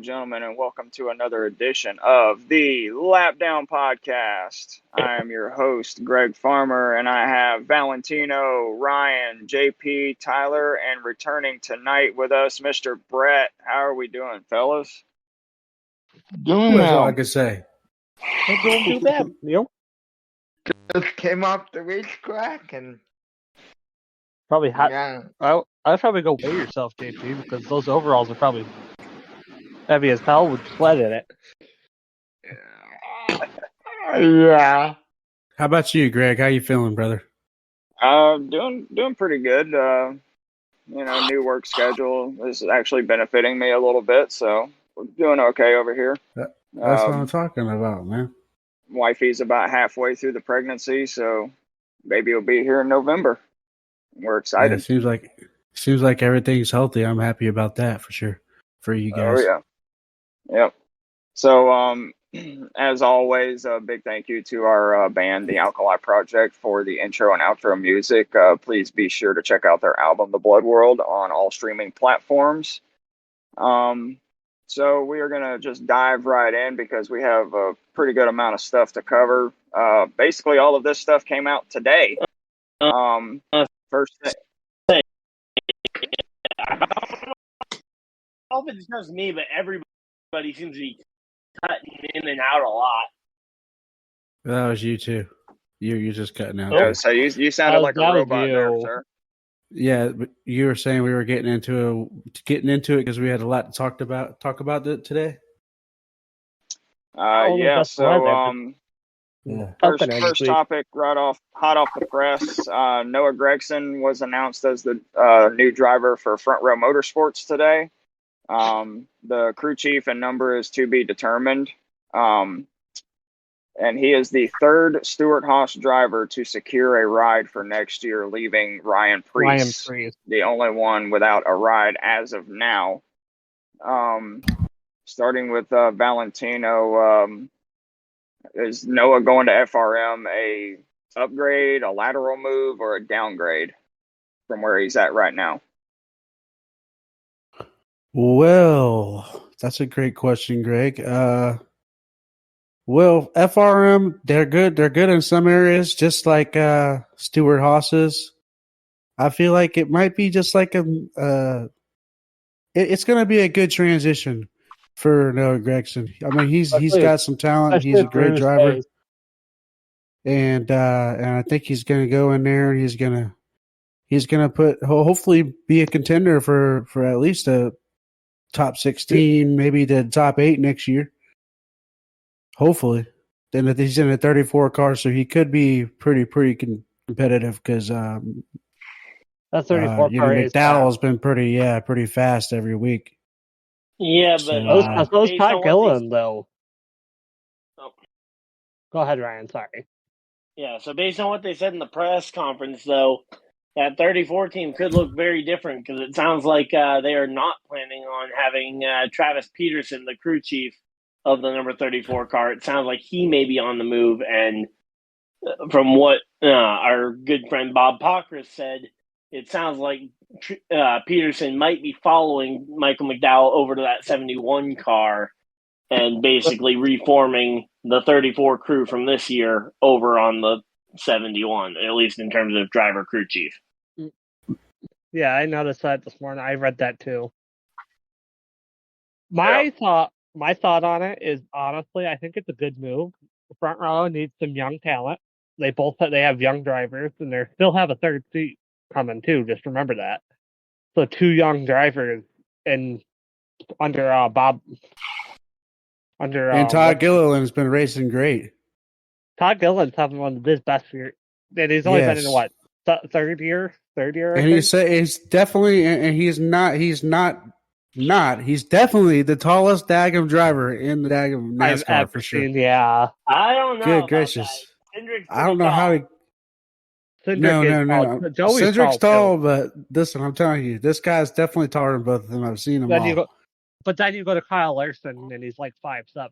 and gentlemen, and welcome to another edition of the Lap Down Podcast. I am your host, Greg Farmer, and I have Valentino, Ryan, JP, Tyler, and returning tonight with us, Mr. Brett. How are we doing, fellas? Doing That's all I well. could say. Not doing too bad. Yep. Just came off the racetrack and Probably hot. yeah. I'd probably go weigh yourself, JP, because those overalls are probably heavy as hell with sweat in it. Yeah. How about you, Greg? How you feeling, brother? Doing pretty good. New work schedule is actually benefiting me a little bit, so we're doing okay over here. That's what I'm talking about, man. Wifey's about halfway through the pregnancy, so baby will be here in November. We're excited. Yeah, seems like everything's healthy. I'm happy about that for sure. For you guys. Oh yeah. Yep. So as always, a big thank you to our band, The Alkali Project, for the intro and outro music. Please be sure to check out their album, The Blood World, on all streaming platforms. So we are going to just dive right in because we have a pretty good amount of stuff to cover. Basically, all of this stuff came out today. First thing. I don't know if it's just me, but everybody seems to be cutting in and out a lot. That was you too. You're just cutting out. Yeah, so you sounded like a robot there, sir. Yeah, but you were saying we were getting into it because we had a lot to talk about it today. Yeah. So yeah. First topic, hot off the press. Noah Gregson was announced as the new driver for Front Row Motorsports today. The crew chief and number is to be determined. And he is the third Stewart-Haas driver to secure a ride for next year, leaving Ryan Preece, the only one without a ride as of now. Starting with Valentino, is Noah going to FRM a upgrade, a lateral move, or a downgrade from where he's at right now? Well, that's a great question, Greg. Well, FRM, they're good. They're good in some areas, just like Stewart-Haas's. I feel like it might be just like it's going to be a good transition for Noah Gregson. I mean, he's got some talent. He's a great driver, and I think he's going to go in there and he's going to hopefully be a contender for at least a top 16, maybe the top 8 next year. Hopefully. Then if he's in a 34 car, so he could be pretty competitive because that 34 car McDowell's been pretty fast every week. Yeah, but those Todd Gillen though. Oh. Go ahead, Ryan. Sorry. Yeah, so based on what they said in the press conference, though, that 34 team could look very different because it sounds like they are not planning on having Travis Peterson, the crew chief of the number 34 car. It sounds like he may be on the move, and from what our good friend Bob Pockris said, it sounds like Peterson might be following Michael McDowell over to that 71 car and basically reforming the 34 crew from this year over on the 71, at least in terms of driver crew chief. Yeah, I noticed that this morning. I read that too. My thought on it is, honestly, I think it's a good move. The Front Row needs some young talent. They have young drivers, and they still have a third seat coming too. Just remember that. So 2 young drivers and under Bob. And Todd Gilliland's been racing great. Todd Gilliland's having one of his best years. And he's only been in what, third year. And he's definitely, and he's definitely the tallest Daggum driver in the Daggum NASCAR for sure. Yeah. I don't know. Good gracious. I don't know how he. No. Cindric's tall, but listen, I'm telling you, this guy's definitely taller than both of them. I've seen them all. But then you go to Kyle Larson, and he's like 5'7".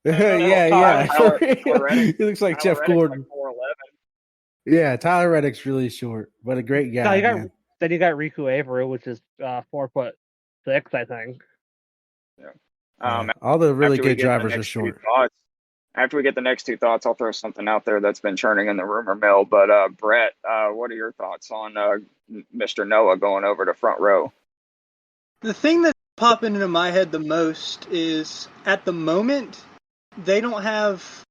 Yeah. He looks like Jeff Gordon. Like 4'11". Yeah, Tyler Reddick's really short, but a great guy. Then you got Riku Avery, which is 4'6", I think. All the really good drivers are short. After we get the next two thoughts, I'll throw something out there that's been churning in the rumor mill. But Brett, what are your thoughts on Mr. Noah going over to front row? The thing that's popping into my head the most is, at the moment, they don't have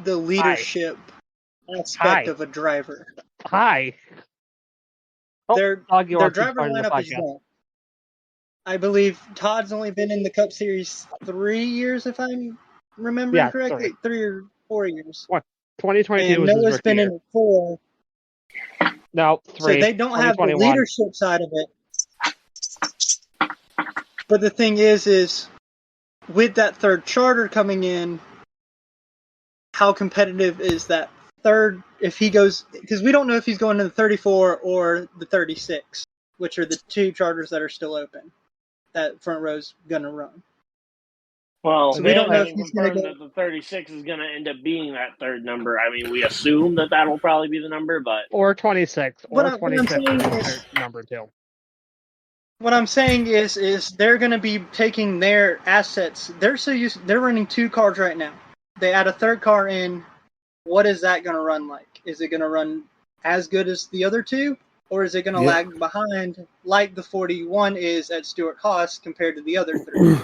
the leadership aspect of a driver. Their driver lineup is done. I believe Todd's only been in the Cup Series 3 years, if I'm remembering correctly. 3 or 4 years. What? 2022 and was his Noah's rookie been year. in it 4. No, 3. So they don't have the leadership side of it. But the thing is with that third charter coming in, how competitive is that third? If he goes, because we don't know if he's going to the 34 or the 36, which are the two charters that are still open, that front row's going to run. Well, so we don't know if he's going to go. That the 36 is going to end up being that third number. I mean, we assume that that'll probably be the number, but or 26 or 26 is number 2. What I'm saying is they're going to be taking their assets. They're running 2 cars right now. They add a third car in. What is that going to run like? Is it going to run as good as the other 2, or is it going to lag behind like the 41 is at Stewart-Haas compared to the other 3?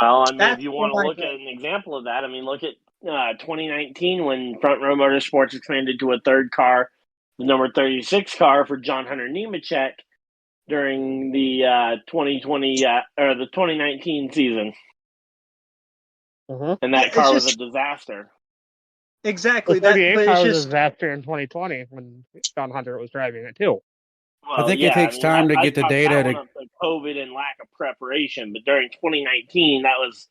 Well, I mean, if you want to look at an example of that, I mean, look at 2019 when Front Row Motorsports expanded to a third car, the number 36 car for John Hunter Nemechek during the 2020 or the 2019 season. And that car was a disaster. Exactly. The 38 car was a disaster in 2020 when John Hunter was driving it too. Well, I think it takes time to get the data to COVID and lack of preparation, but during 2019, that was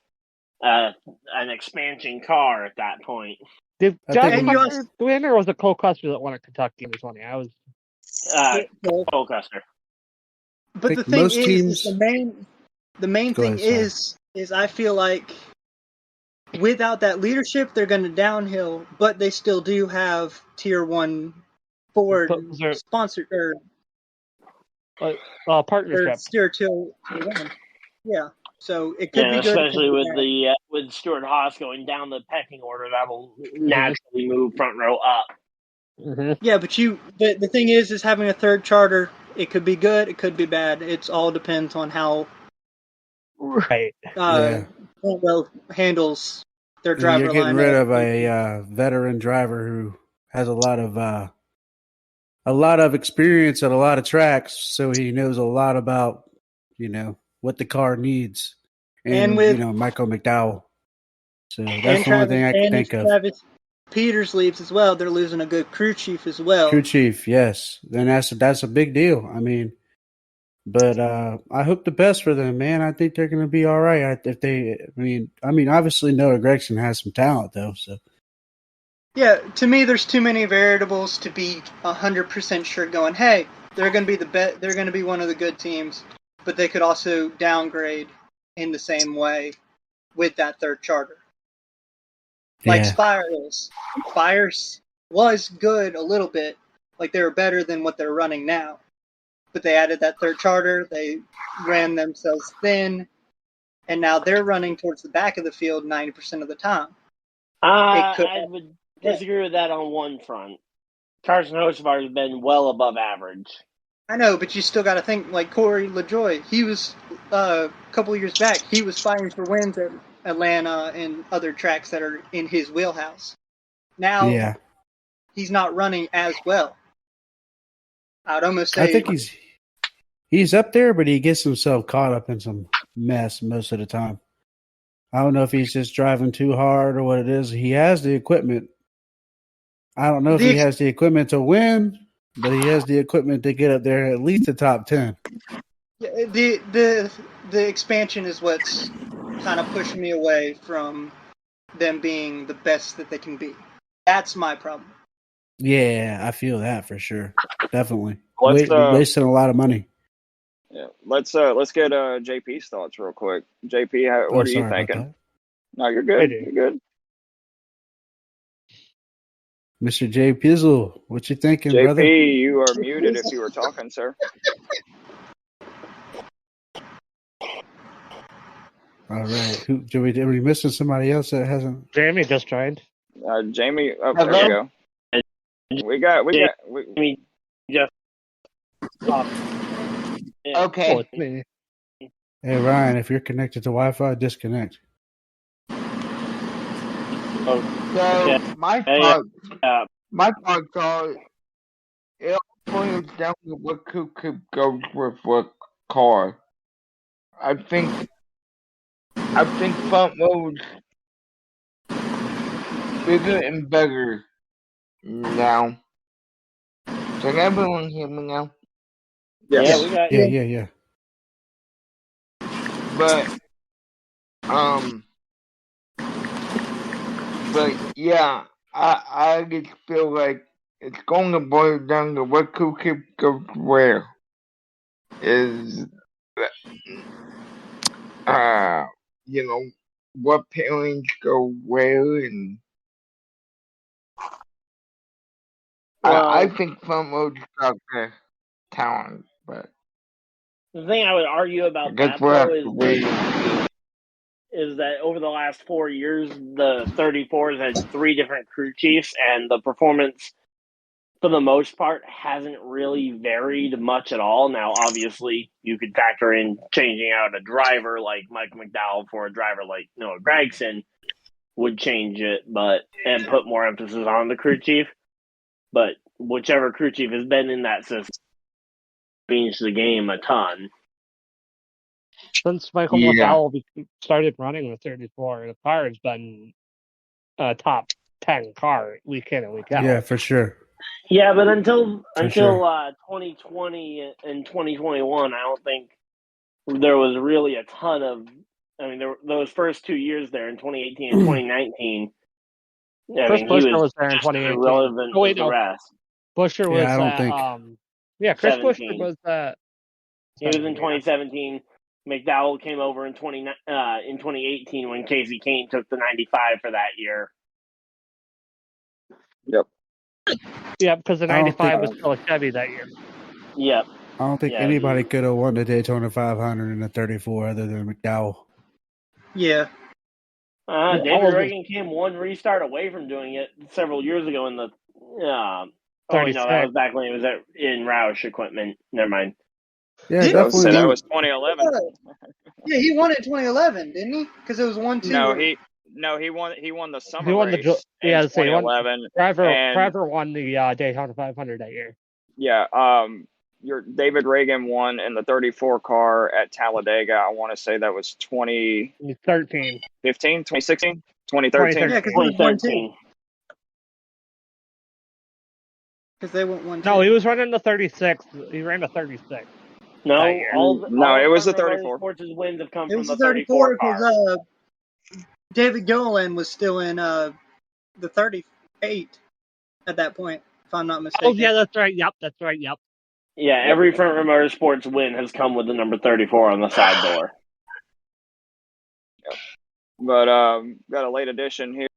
an expansion car at that point. Did John Hunter win, or was it Cole Custer that won at Kentucky in 2020? I was Cole Custer. But the thing is the main thing is I feel like without that leadership, they're going to downhill, but they still do have Tier 1 Ford sponsored partnership. Tier 2. Yeah, so it could be good. Especially with Stewart-Haas going down the pecking order, that'll naturally move front row up. Yeah, but the thing is having a third charter. It could be good, it could be bad. It all depends on how front row handles their driver. You're getting rid of a veteran driver who has a lot of experience at a lot of tracks, so he knows a lot about what the car needs. And with Michael McDowell. So that's the only thing I can think of. Travis Peters leaves as well. They're losing a good crew chief as well. Crew chief, yes. Then that's a big deal. I mean, but I hope the best for them, man. I think they're going to be all right. Obviously Noah Gragson has some talent though. So yeah, to me, there's too many variables to be 100% sure. Going, hey, they're going to be they're going to be one of the good teams, but they could also downgrade in the same way with that third charter. Like Spire is. Spires was good a little bit. Like they were better than what they're running now. But they added that third charter. They ran themselves thin. And now they're running towards the back of the field 90% of the time. I would disagree with that on one front. Carson Hocevar has been well above average. I know, but you still got to think, like Corey LaJoie. He was, a couple of years back, he was fighting for wins at Atlanta and other tracks that are in his wheelhouse. Now, he's not running as well. I'd almost say... I think he's up there, but he gets himself caught up in some mess most of the time. I don't know if he's just driving too hard or what it is. He has the equipment. I don't know if he has the equipment to win, but he has the equipment to get up there at least the top 10. The expansion is what's kind of pushing me away from them being the best that they can be. That's my problem. Yeah, I feel that for sure. Definitely. Wasting a lot of money. Yeah, let's get JP's thoughts real quick. JP, what are you thinking? No, you're good. You're good. Mr. J. Pizzle, what you thinking, JP, brother? You are muted if you were talking, sir. All right. Are we missing somebody else that hasn't? Jamie just joined. Jamie. Oh, there we go. We got. Jamie just. Okay. Oh, it's me. Hey Ryan, if you're connected to Wi-Fi, disconnect. Oh, So yeah. my thoughts are it all boils down to what could go with what car. I think front rows bigger and better now. Can everyone hear me now? Yes. Yeah, we got you. Yeah. But yeah, I just feel like it's going to boil down to what could go where. Is what pairings go where, and I think front rows got the talent, but The thing I would argue about that though is that over the last 4 years, the 34s had 3 different crew chiefs, and the performance, for the most part, hasn't really varied much at all. Now, obviously, you could factor in changing out a driver like Mike McDowell for a driver like Noah Gragson would change it, and put more emphasis on the crew chief. But whichever crew chief has been in that system changed the game a ton. Since Michael McDowell started running the 34, the car has been a top 10 car week in and week out. Yeah, for sure. Yeah, but until 2020 and 2021, I don't think there was really a ton of. I mean, those first 2 years there in 2018 and 2019. Chris Buescher was there in 2018. Irrelevant wait, the rest. Buescher was. I don't think. Chris Buescher was. He was in 2017. McDowell came over in 2018 when Casey Kane took the 95 for that year. Yep. Yeah, because the 95 was still a Chevy that year. Yep. I don't think anybody could have won the Daytona 500 in the 34 other than McDowell. Yeah. David Reagan came one restart away from doing it several years ago in the. No, that was back when he was in Roush equipment. Never mind. Yeah, definitely. That was 2011. Yeah, he won it in 2011, didn't he? Because it was 1-2. No, he won the summer race. In 2011. Driver won the Daytona 500 that year. Yeah, your David Reagan won in the 34 car at Talladega. I want to say that was 2013. 2016? 2013. Yeah, because 2013. Because they went 1-2. No, he was running the 36. He ran the 36. No, it was the 34. Sports' wins have come it from was the 34 because David Golan was still in the 38 at that point, if I'm not mistaken. Oh, yeah, that's right. Yep, that's right. Yep. Yeah, every Front Row Motorsports win has come with the number 34 on the side door. Yep. But got a late edition here.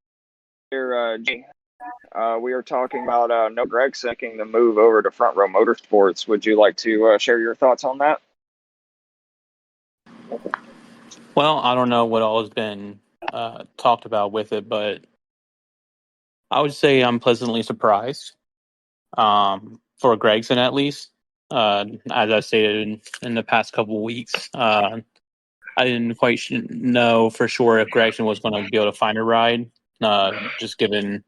We are talking about Noah Gragson making the move over to Front Row Motorsports. Would you like to share your thoughts on that? Well, I don't know what all has been talked about with it, but I would say I'm pleasantly surprised for Gragson, at least. As I stated in the past couple of weeks, I didn't quite know for sure if Gragson was going to be able to find a ride, just given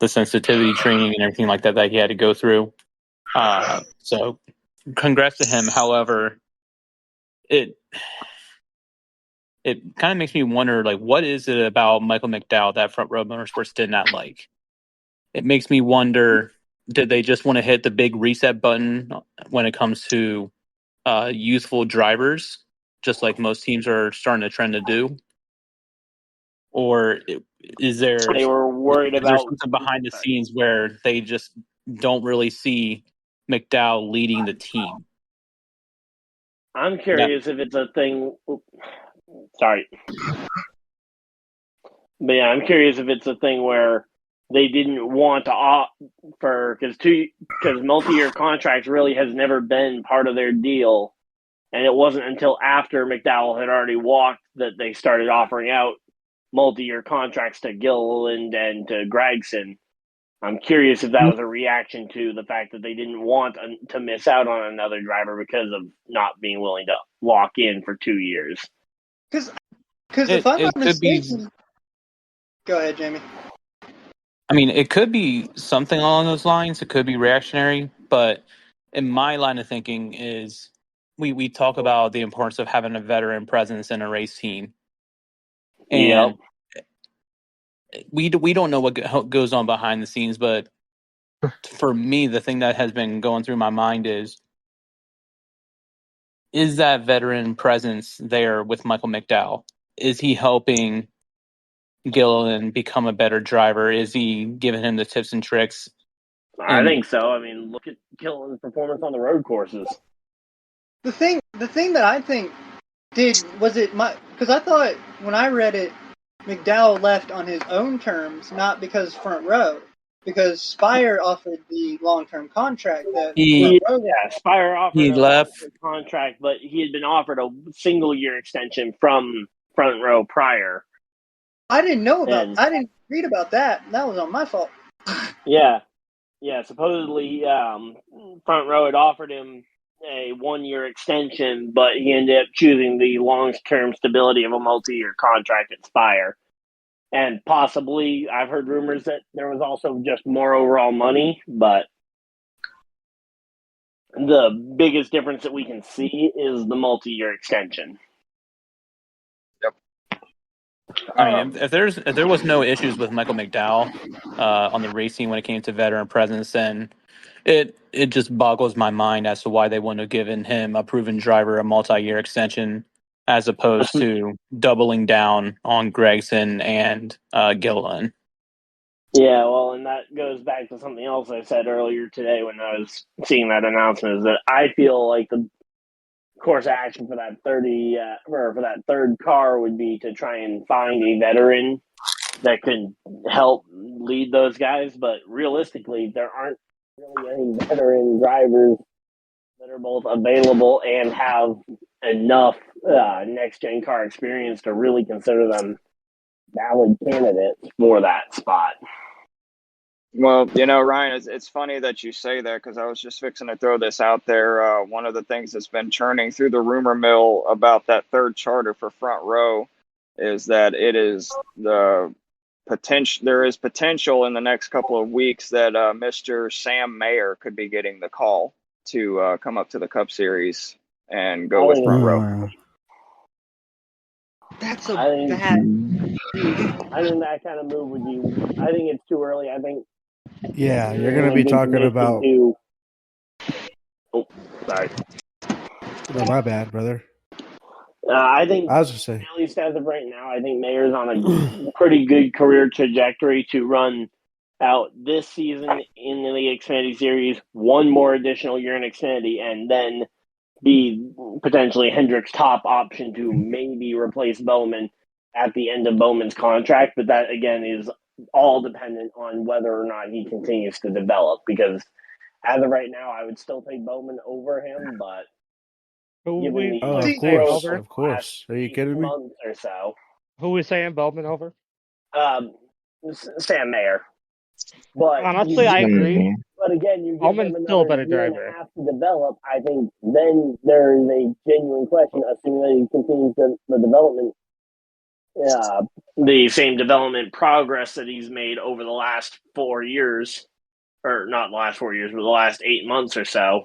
the sensitivity training and everything like that he had to go through. So congrats to him. However, it kind of makes me wonder, like, what is it about Michael McDowell that Front Row Motorsports did not like? It makes me wonder, did they just want to hit the big reset button when it comes to youthful drivers, just like most teams are starting to trend to do? Or is there they were worried about something behind the scenes where they just don't really see McDowell leading the team? I'm curious if it's a thing. Sorry. But yeah, I'm curious if it's a thing where they didn't want to offer, because multi-year contracts really has never been part of their deal. And it wasn't until after McDowell had already walked that they started offering out multi-year contracts to Gilliland and to Gregson. I'm curious if that was a reaction to the fact that they didn't want to miss out on another driver because of not being willing to lock in for 2 years. Because if I'm not mistaken... Go ahead, Jamie. I mean, it could be something along those lines. It could be reactionary. But in my line of thinking is we talk about the importance of having a veteran presence in a race team. And we don't know what goes on behind the scenes, but for me, the thing that has been going through my mind is that veteran presence there with Michael McDowell? Is he helping Gilliland become a better driver? Is he giving him the tips and tricks? I think so. I mean, look at Gilliland's performance on the road courses. The thing that I think because I thought when I read it, McDowell left on his own terms, not because Front Row, because Spire offered the long-term contract that Spire offered he left a contract, but he had been offered a single-year extension from Front Row prior. I didn't know about. I didn't read about that. That was on my fault. Yeah. Supposedly, Front Row had offered him a 1-year extension, but he ended up choosing the long-term stability of a multi-year contract at Spire. And possibly, I've heard rumors that there was also just more overall money, but the biggest difference that we can see is the multi-year extension. I mean, if there was no issues with Michael McDowell on the racing when it came to veteran presence, then it just boggles my mind as to why they wouldn't have given him, a proven driver, a multi-year extension as opposed to doubling down on Gregson and Gilliland. Yeah, well, and that goes back to something else I said earlier today when I was seeing that announcement, is that I feel like the course of action for that for that third car would be to try and find a veteran that could help lead those guys. But realistically, there aren't really any veteran drivers that are both available and have enough next-gen car experience to really consider them valid candidates for that spot. Well, Ryan, it's funny that you say that because I was just fixing to throw this out there. One of the things that's been churning through the rumor mill about that third charter for Front Row is that it is the potential. There is potential in the next couple of weeks that Mr. Sam Mayer could be getting the call to come up to the Cup Series and go with Front Row. That's bad. I think that kind of move would be. I think it's too early. I think. Yeah, you're going to be talking about. Oh, sorry. No, my bad, brother. I think. I was just saying. At least as of right now, I think Mayer's on a pretty good career trajectory to run out this season in the Xfinity Series, one more additional year in Xfinity, and then be potentially Hendrick's top option to maybe replace Bowman at the end of Bowman's contract. But that, again, is all dependent on whether or not he continues to develop. Because as of right now, I would still take Bowman over him, but of course. Are you kidding me? Months or so. Who was saying Bowman over? Sam Mayer. But honestly, I agree. But again, you give Bowman's him still a better year driver. And a half to develop. I think then there is a genuine question, assuming that he continues the development, the same development progress that he's made over the last 4 years, or not the last 4 years, but the last 8 months or so.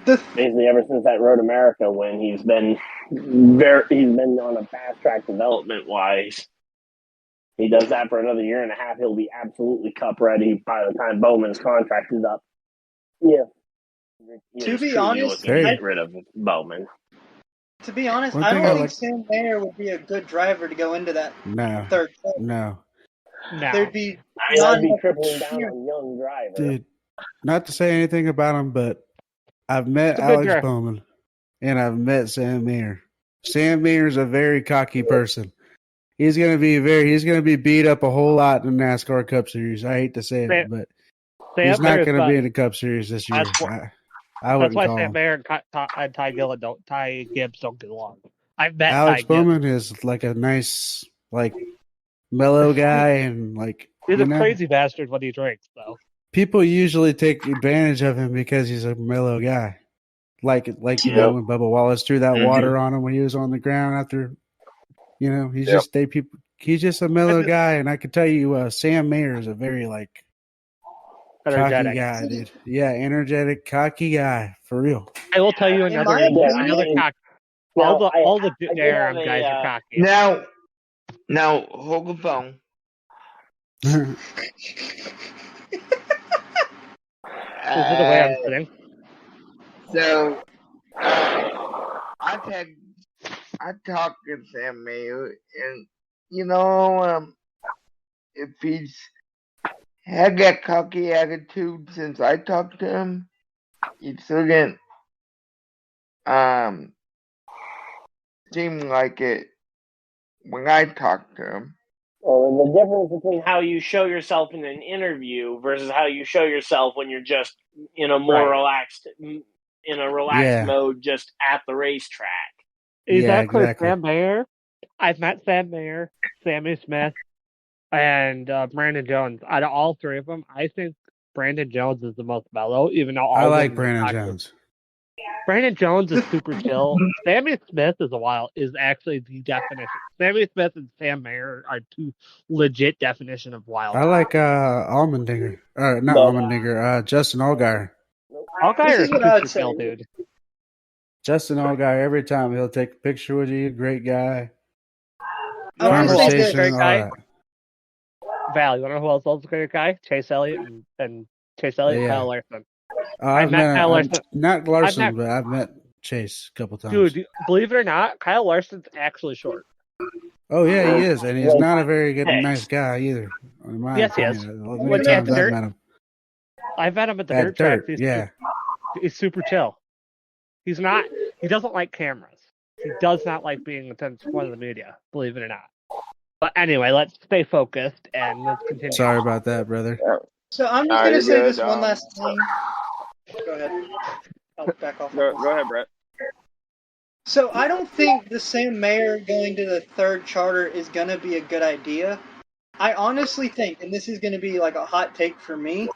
Basically, ever since that Road America win, he's been on a fast track development wise. He does that for another year and a half, he'll be absolutely Cup ready by the time Bowman's contract is up. Yeah. To be honest, get rid of Bowman. To be honest, I don't think Sam Mayer would be a good driver to go into that third quarter. No. There'd be. I'd be tripling down on young driver. Dude, not to say anything about him, but I've met Alex Bowman and I've met Sam Mayer. Sam Mayer's a very cocky person. He's gonna be beat up a whole lot in the NASCAR Cup Series. I hate to say it, but he's not gonna be in the Cup Series this year. That's why Sam Mayer and Ty Gibbs don't get along. I've met Alex Bowman is like a nice, like, mellow guy, and like he's a crazy bastard when he drinks, though. People usually take advantage of him because he's a mellow guy. Like when Bubba Wallace threw that water on him when he was on the ground after, he's just a mellow guy. And I can tell you, Sam Mayer is a very energetic cocky guy, dude. Yeah, energetic, cocky guy for real. I will tell you another cocky. All the Durham guys are cocky. Now hold the phone. Is it the way I'm sitting? So I talked to Sam Mayer, and if he's had that cocky attitude since I talked to him, he didn't seem like it when I talked to him. Well, the difference between how you show yourself in an interview versus how you show yourself when you're just in a more relaxed mode, just at the racetrack. Exactly. Sam Mayer. I've met Sam Mayer, Sammy Smith, and Brandon Jones. Out of all three of them, I think Brandon Jones is the most mellow. Even though I like Brandon Jones. Brandon Jones is super chill. Sammy Smith is actually the definition. Sammy Smith and Sam Mayer are two legit definition of wild. I like Allmendinger. Not Allmendinger. Justin Allgaier. Allgaier is super chill, dude. Justin Allgaier, every time he'll take a picture with you. Great guy. Conversation, great guy. Val, you want to know who else is a great guy? Chase Elliott and Kyle Larson. I've met Kyle Larson. Not Larson, but I've met Chase a couple times. Dude, believe it or not, Kyle Larson's actually short. Oh yeah, he is, and he's not a very nice guy either. Yes, he is. I've met him at the dirt track. He's super chill. He doesn't like cameras. He does not like being in front of the media, believe it or not. But anyway, let's stay focused and let's continue. Sorry about that, brother. So I'm just going to say this one last thing. Go ahead. I'll back off. Go ahead, Brett. So I don't think the Sam Mayer going to the third charter is going to be a good idea. I honestly think, and this is going to be like a hot take for me,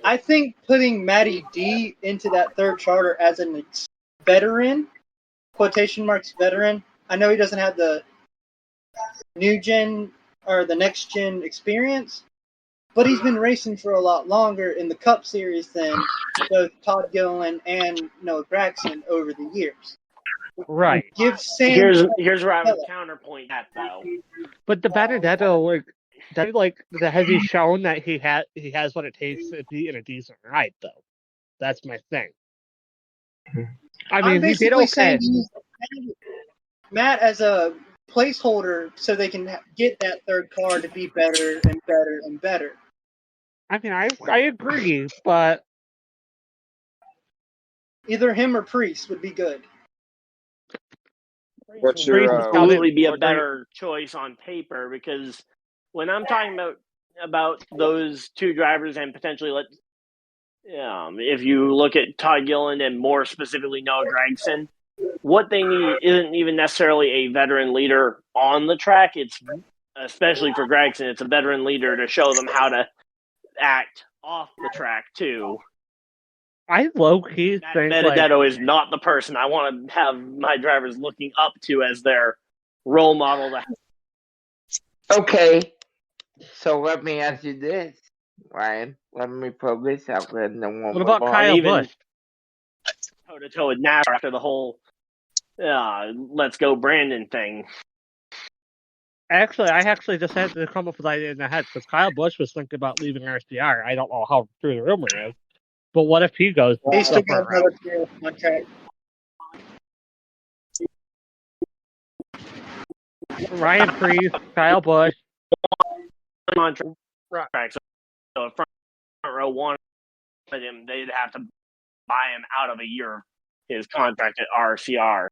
I think putting Matty D into that third charter as a veteran, quotation marks veteran, I know he doesn't have the new gen or the next gen experience, but he's been racing for a lot longer in the Cup Series than both Todd Gilliland and Noah Gragson over the years. Right. Give Sam. Here's where I would counterpoint that though. But the Benedetto, has he shown that he has what it takes to be in a decent ride though? That's my thing. I mean, he did okay. Matt as a placeholder so they can get that third car to be better and better and better. I mean, I agree, but either him or Priest would be good. What's your Priest would probably be a better choice on paper, because when I'm talking about those two drivers and potentially if you look at Todd Gilliland and more specifically Noah Gragson, what they need isn't even necessarily a veteran leader on the track. It's, especially for Gragson, it's a veteran leader to show them how to act off the track too. I low-key think Benedetto is not the person I want to have my drivers looking up to as their role model. Okay, so let me ask you this, Ryan. Let me put this out there. What about Kyle Busch? Toe-to-toe with NASCAR after the whole let's go Brandon thing. Actually, I just had to come up with that idea in the head, because Kyle Busch was thinking about leaving RCR. I don't know how true the rumor is, but what if he goes? He's still got another year contract. Ryan Priest, Kyle Busch. On track. So if front row wanted him, they'd have to buy him out of a year of his contract at RCR.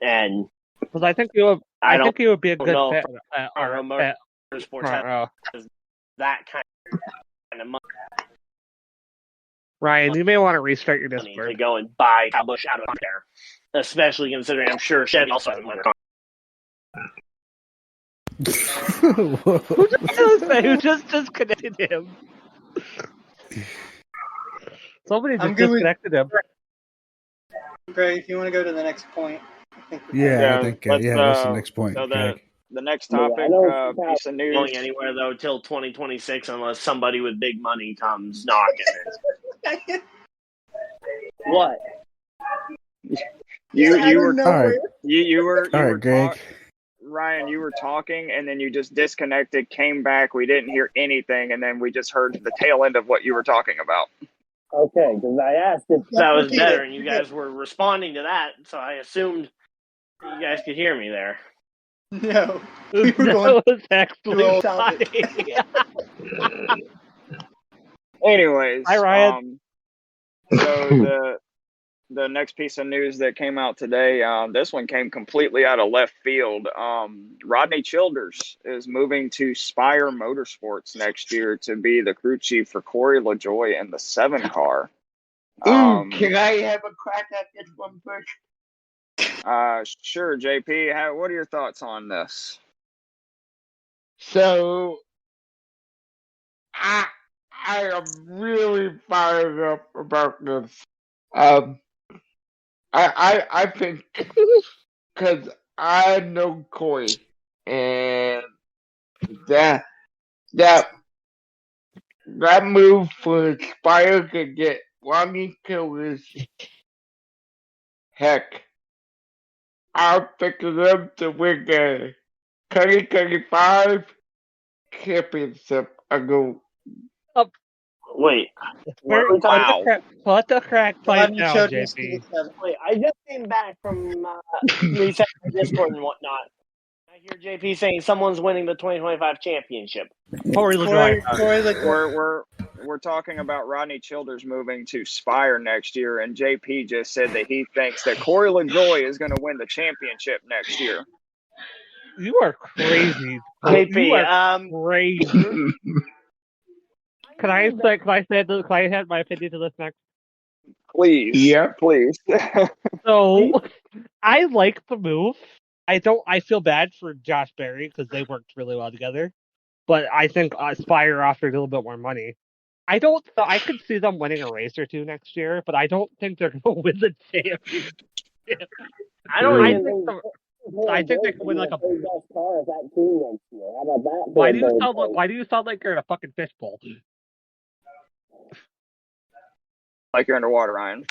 And because I think he would be a good fit at Motorsports that kind of money. Ryan, you may want to restart your Discord To go and buy Kyle Busch out of there. especially considering I'm sure Chevy also has one. Who just disconnected him? Somebody just disconnected him. Greg, if you want to go to the next point. I think that's the next point. So Greg. the next topic, piece of news. Going anywhere though till 2026 unless somebody with big money comes knocking it. What? You were all right, Greg. Ryan, you were talking and then you just disconnected, came back. We didn't hear anything, and then we just heard the tail end of what you were talking about. Okay, because I asked if that was better, and you guys were responding to that, so I assumed you guys could hear me there. No, we were going. That was actually funny. Anyways, hi Ryan. So the next piece of news that came out today, this one came completely out of left field. Rodney Childers is moving to Spire Motorsports next year to be the crew chief for Corey LaJoie in the 7 car. Can I have a crack at this one first? Sure, JP. What are your thoughts on this? So, I am really fired up about this. I think because I know Corey, and that move for Spire to get Ronnie Killers, heck, I'll pick them to win the 2025 championship. I go. Wait. Wow. What the crack fight now, JP? Wait, I just came back from resetting my Discord and whatnot. I hear JP saying someone's winning the 2025 championship. Corey LaJoie. We're talking about Rodney Childers moving to Spire next year, and JP just said that he thinks that Corey LaJoie is going to win the championship next year. You are crazy. JP, you are crazy. Can I have my opinion to this next? Please. Yeah, please. So, I like the move. I feel bad for Josh Berry because they worked really well together. But I think Spire offered a little bit more money. I could see them winning a race or two next year, but I don't think they're going to win the championship. I think they can win like a. Why do you sound like you're in a fucking fishbowl? Like you're underwater, Ryan.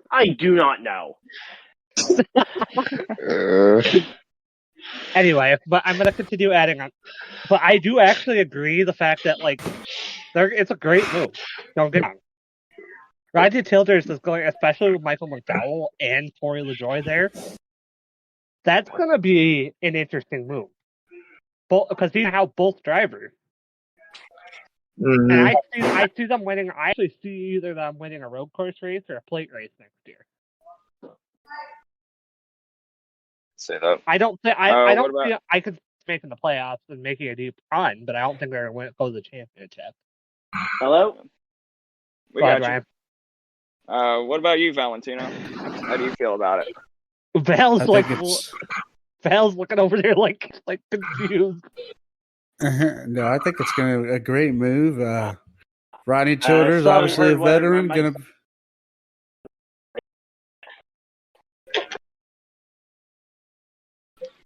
I do not know. Anyway, but I'm gonna continue adding on. But I do actually agree the fact that it's a great move. Don't get me wrong. Rodney Childers is going, especially with Michael McDowell and Corey LaJoie there. That's gonna be an interesting move, because you have both drivers. Mm-hmm. And I see them winning. I actually see either them winning a road course race or a plate race next year. Say that. I don't think I could making the playoffs and making a deep run, but I don't think they're going to go to the championship. Hello? We got you. What about you, Valentino? How do you feel about it? Val's looking over there like confused. No, I think it's going to a great move. Rodney Childers, obviously a veteran, going to.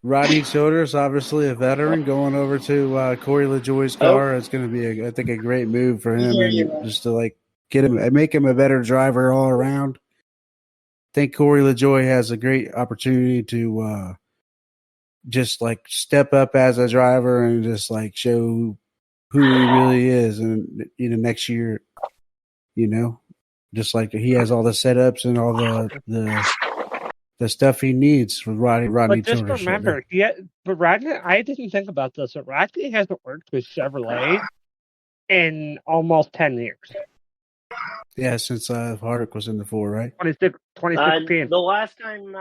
Rodney Childers, obviously a veteran, going over to Corey LaJoie's car. It's going to be, I think, a great move for him, and just to get him, make him a better driver all around. I think Corey LaJoie has a great opportunity to just step up as a driver and just show who he really is, and next year, just he has all the setups and all the stuff he needs for Rodney. But just remember, but Rodney, I didn't think about this, but Rodney hasn't worked with Chevrolet in almost 10 years. Yeah, since Harvick was in the 4, right? 2016. The last time,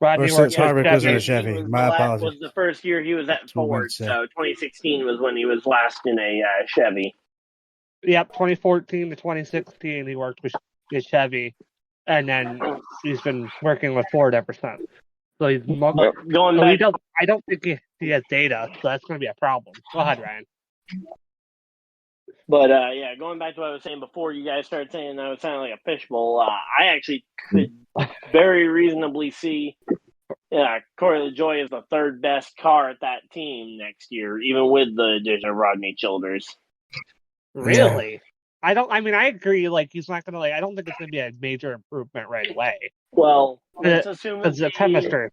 Rodney since Harvick was in a Chevy. My apologies. Was the first year he was at Ford, so 2016 was when he was last in a Chevy. Yep, 2014 to 2016 he worked with Chevy. and then he's been working with Ford ever since. So he's going back. I don't think he has data, so that's going to be a problem. Go ahead, Ryan. But going back to what I was saying before, you guys started saying that it sounded like a fishbowl. I actually could very reasonably see Corey LaJoie is the third best car at that team next year, even with the addition of Rodney Childers. Really? Yeah. I agree. Like, he's not gonna I don't think it's gonna be a major improvement right away. Well, let's assume it's a chemistry.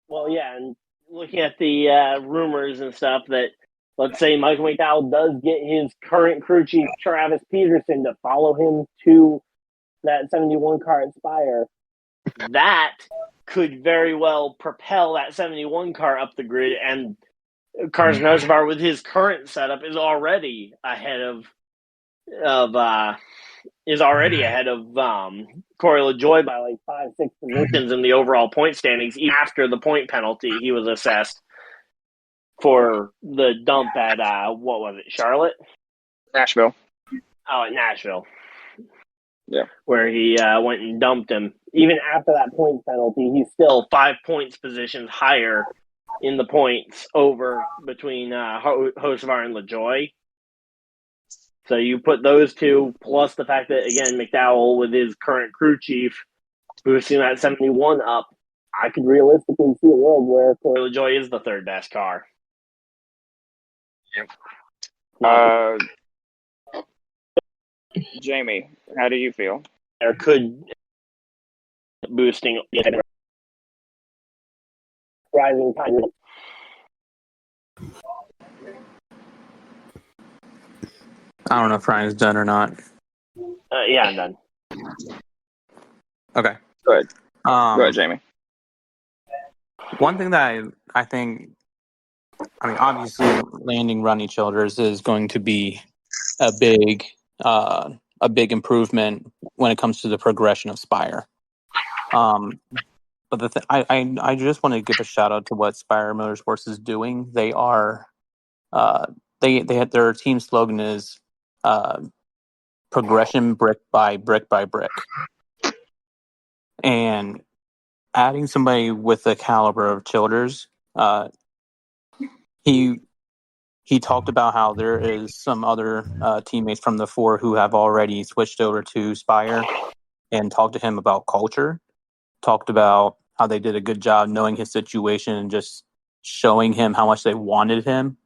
Well, yeah, and looking at the rumors and stuff that, let's say Michael McDowell does get his current crew chief Travis Peterson to follow him to that 71 car at Spire. That could very well propel that 71 car up the grid, and Carson Hocevar with his current setup is already ahead of Corey LaJoie by like 5-6 positions in the overall point standings, even after the point penalty he was assessed for the dump at what was it, Charlotte? Nashville. Oh, at Nashville. Yeah. Where he went and dumped him. Even after that point penalty, he's still 5 points positions higher in the points over between Hocevar and LaJoie. So you put those two, plus the fact that, again, McDowell with his current crew chief, boosting that 71 up, I could realistically see a world where Corey LaJoie is the third best car. Yep. Jamie, how do you feel? There could boosting rising time. I don't know if Ryan's done or not. Yeah, I'm done. Okay. Go ahead, Jamie. One thing that I think, obviously landing Rodney Childers is going to be a big improvement when it comes to the progression of Spire. But I just want to give a shout out to what Spire Motorsports is doing. They are they had their team slogan is progression brick by brick by brick, and adding somebody with the caliber of Childers, he talked about how there is some other teammates from the four who have already switched over to Spire, and talked to him about culture. Talked about how they did a good job knowing his situation and just showing him how much they wanted him.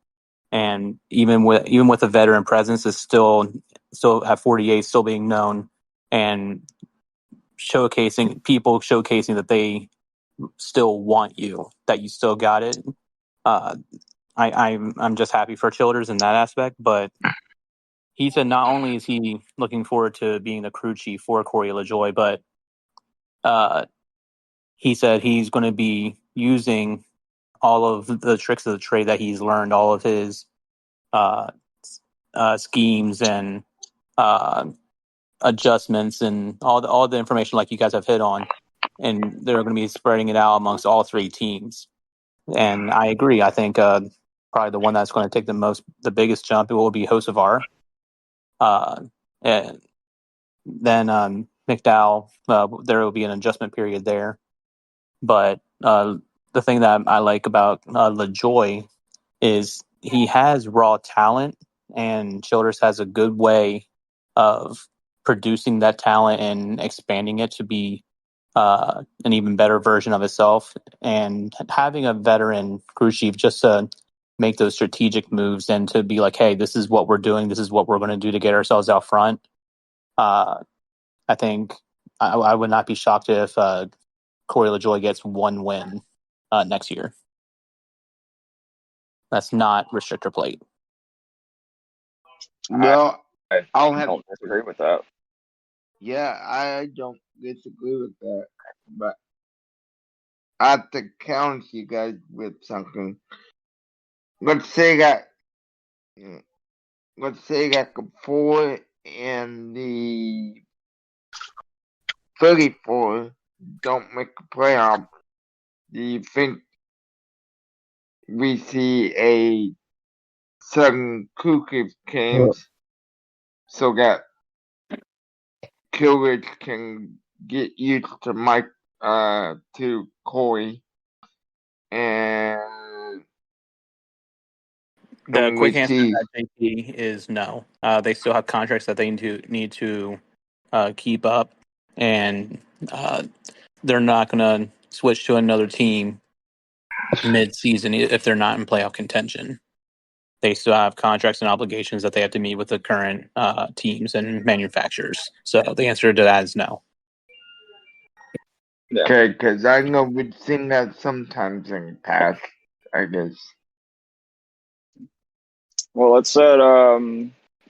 And even with a veteran presence, is still at 48, still being known and showcasing that they still want you, that you still got it. I'm just happy for Childers in that aspect, but he said not only is he looking forward to being the crew chief for Corey LaJoie, but he said he's going to be using all of the tricks of the trade that he's learned, all of his schemes and adjustments and all the information like you guys have hit on, and they're going to be spreading it out amongst all three teams. And I agree. I think probably the one that's going to take the biggest jump, it will be Hocevar. And then McDowell, there will be an adjustment period there. But the thing that I like about LaJoie is he has raw talent, and Childers has a good way of producing that talent and expanding it to be an even better version of itself. And having a veteran crew chief just to make those strategic moves and to be like, hey, this is what we're doing, this is what we're going to do to get ourselves out front. I think I would not be shocked if Corey LaJoie gets one win next year. That's not restrictor plate. No, I don't disagree with that. Yeah, I don't disagree with that, but I have to challenge you guys with something. Let's say that the 4 and the 34 don't make the playoff. Do you think we see a sudden crew chief change so that Killers can get used to to Corey, and The we quick answer to see. that, JP, is no. They still have contracts that they need to keep up, and they're not going to switch to another team mid-season if they're not in playoff contention. They still have contracts and obligations that they have to meet with the current teams and manufacturers. So the answer to that is no. Yeah. Okay, because I know we've seen that sometimes in the past, I guess. Well, let's let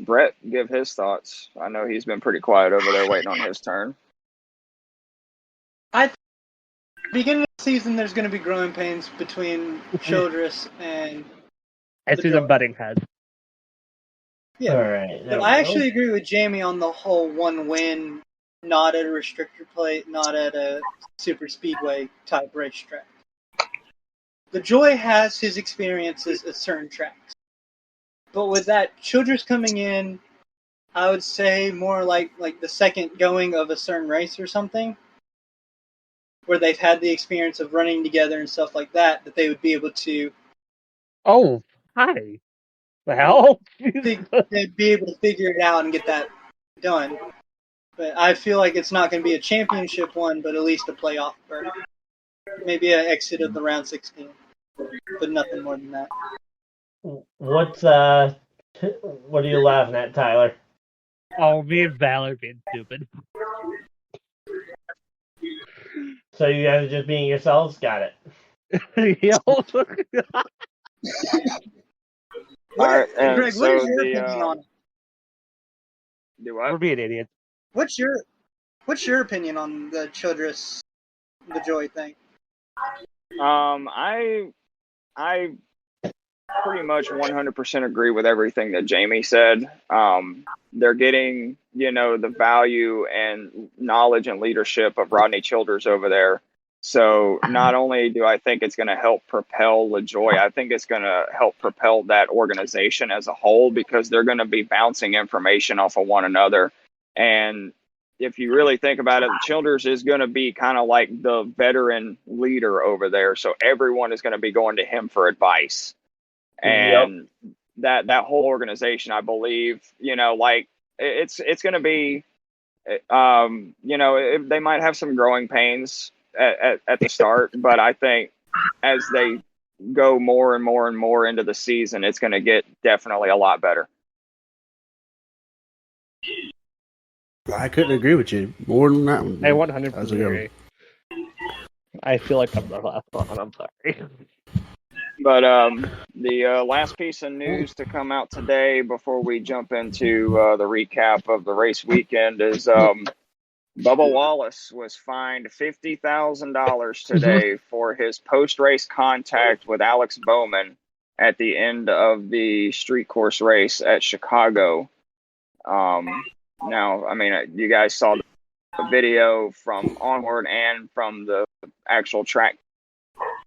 Brett give his thoughts. I know he's been pretty quiet over there waiting on his turn. Beginning of the season, there's going to be growing pains between Childress and. I see them butting heads. Yeah, all right. but I actually agree with Jamie on the whole one win, not at a restrictor plate, not at a super speedway type racetrack. The Joy has his experiences at certain tracks, but with that Childress coming in, I would say more like the second going of a certain race or something, where they've had the experience of running together and stuff like that, that they would be able to. Oh, hi. The hell? They'd be able to figure it out and get that done. But I feel like it's not going to be a championship one, but at least a playoff berth. Maybe an exit of the round 16, but nothing more than that. What are you laughing at, Tyler? Oh, me and Valor being stupid. So you guys are just being yourselves? Got it. All right, and Greg, so what is your opinion on it? Do what? We're being idiots. What's your opinion on the Childress, the Joy thing? I pretty much 100% agree with everything that Jamie said. They're getting, the value and knowledge and leadership of Rodney Childers over there. So not only do I think it's going to help propel LaJoy, I think it's going to help propel that organization as a whole, because they're going to be bouncing information off of one another. And if you really think about it, Childers is going to be kind of like the veteran leader over there. So everyone is going to be going to him for advice. And that whole organization, I believe, it's going to be, they might have some growing pains at the start, but I think as they go more and more and more into the season, it's going to get definitely a lot better. I couldn't agree with you more than that one. I 100% agree. I feel like I'm the last one. I'm sorry. But the last piece of news to come out today before we jump into the recap of the race weekend is Bubba Wallace was fined $50,000 today for his post-race contact with Alex Bowman at the end of the street course race at Chicago. Now, I mean, you guys saw the video from onward and from the actual track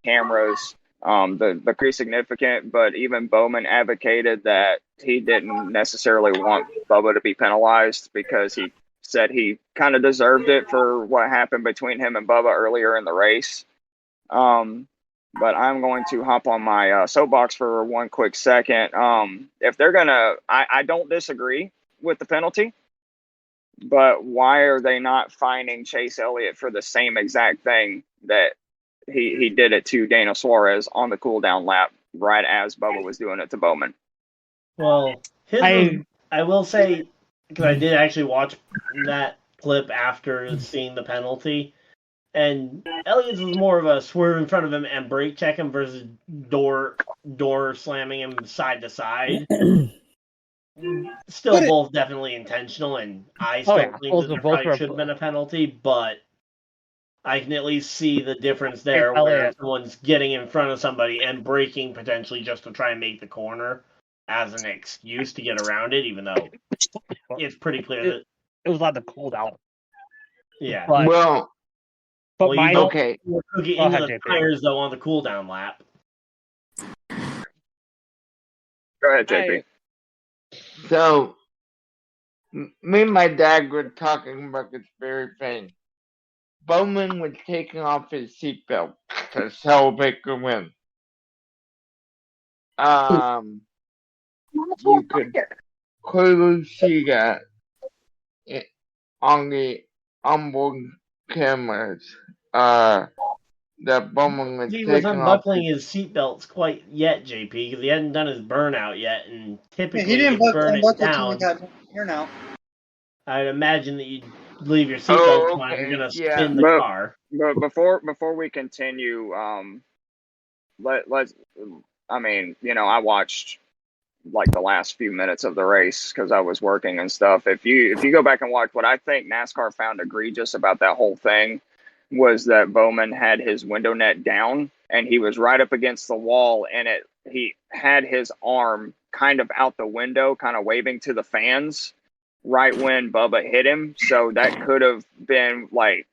cameras. The pretty significant, but even Bowman advocated that he didn't necessarily want Bubba to be penalized because he said he kind of deserved it for what happened between him and Bubba earlier in the race. But I'm going to hop on my soapbox for one quick second. If they're gonna, I don't disagree with the penalty, but why are they not fining Chase Elliott for the same exact thing that he did it to Daniel Suarez on the cool down lap right as Bubba was doing it to Bowman? Well, I will say, because I did actually watch that clip after seeing the penalty, and Elliott's was more of a swerve in front of him and brake check him versus door slamming him side to side. Still, both definitely intentional, and I still think that there probably should have been a penalty, but I can at least see the difference there where someone's getting in front of somebody and braking potentially just to try and make the corner as an excuse to get around it, even though it's pretty clear that it was on the cool down. Yeah. But you don't could get into the tires though on the cool down lap. Go ahead, JP. So, me and my dad were talking about this very thing. Bowman was taking off his seatbelt to celebrate the win. You could clearly see that on the onboard cameras. That Bowman was he taking was off unbuckling his seatbelts quite yet, JP, because he hadn't done his burnout yet, and typically he didn't if you burn it unbuckle down, until he got here now. I'd imagine that you'd leave your seatbelts on if you're going to spin the car. But before we continue, let's. I mean, I watched like the last few minutes of the race because I was working and stuff. If you go back and watch, what I think NASCAR found egregious about that whole thing was that Bowman had his window net down and he was right up against the wall, and he had his arm kind of out the window, kind of waving to the fans right when Bubba hit him. So that could have been like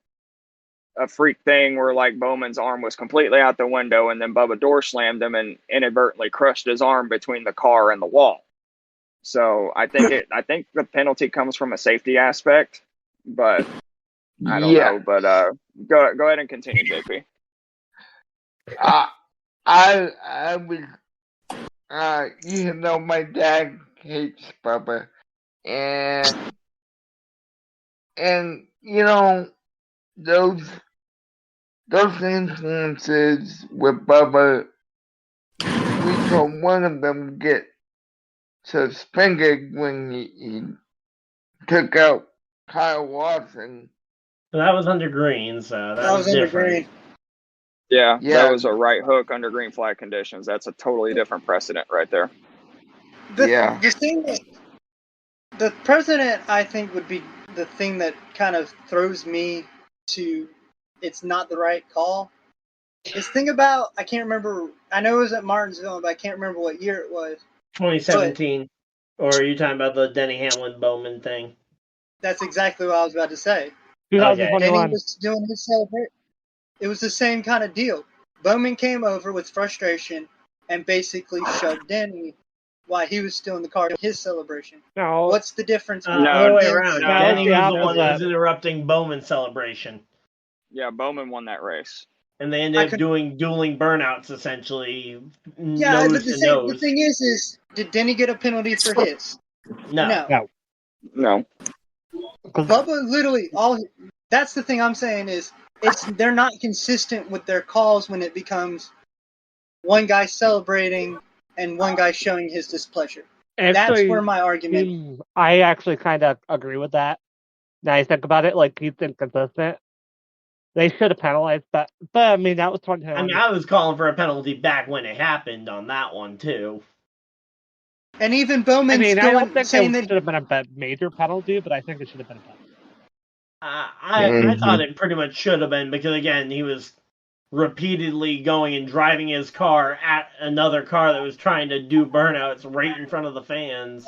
a freak thing where like Bowman's arm was completely out the window and then Bubba door slammed him and inadvertently crushed his arm between the car and the wall. So I think the penalty comes from a safety aspect, but I don't know. But go ahead and continue, JP. I would my dad hates Bubba, and those influences with Bubba, we saw one of them get suspended when he took out Kyle Larson. So that was under green, so that was different. Green. Yeah, that was a right hook under green flag conditions. That's a totally different precedent right there. The thing that the precedent, I think, would be the thing that kind of throws me to it's not the right call. This thing about, I can't remember, I know it was at Martinsville, but I can't remember what year it was. 2017. Or are you talking about the Denny Hamlin Bowman thing? That's exactly what I was about to say. 2021. Denny was doing his celebration. It was the same kind of deal. Bowman came over with frustration and basically shoved Denny while he was still in the car in his celebration. No. What's the difference? The other way around. Denny was the one that was interrupting Bowman's celebration. Yeah, Bowman won that race. And they ended up doing dueling burnouts, essentially. Yeah, the thing is, did Denny get a penalty for his? No. Bubba literally, that's the thing I'm saying is, they're not consistent with their calls when it becomes one guy celebrating and one guy showing his displeasure. That's where my argument. I actually kind of agree with that. Now you think about it, like he's inconsistent. They should have penalized that, but I mean that was 20. I mean, I was calling for a penalty back when it happened on that one too. And even Bowman, I don't think it should have been a major penalty, but I think it should have been a penalty. I thought it pretty much should have been because, again, he was repeatedly going and driving his car at another car that was trying to do burnouts right in front of the fans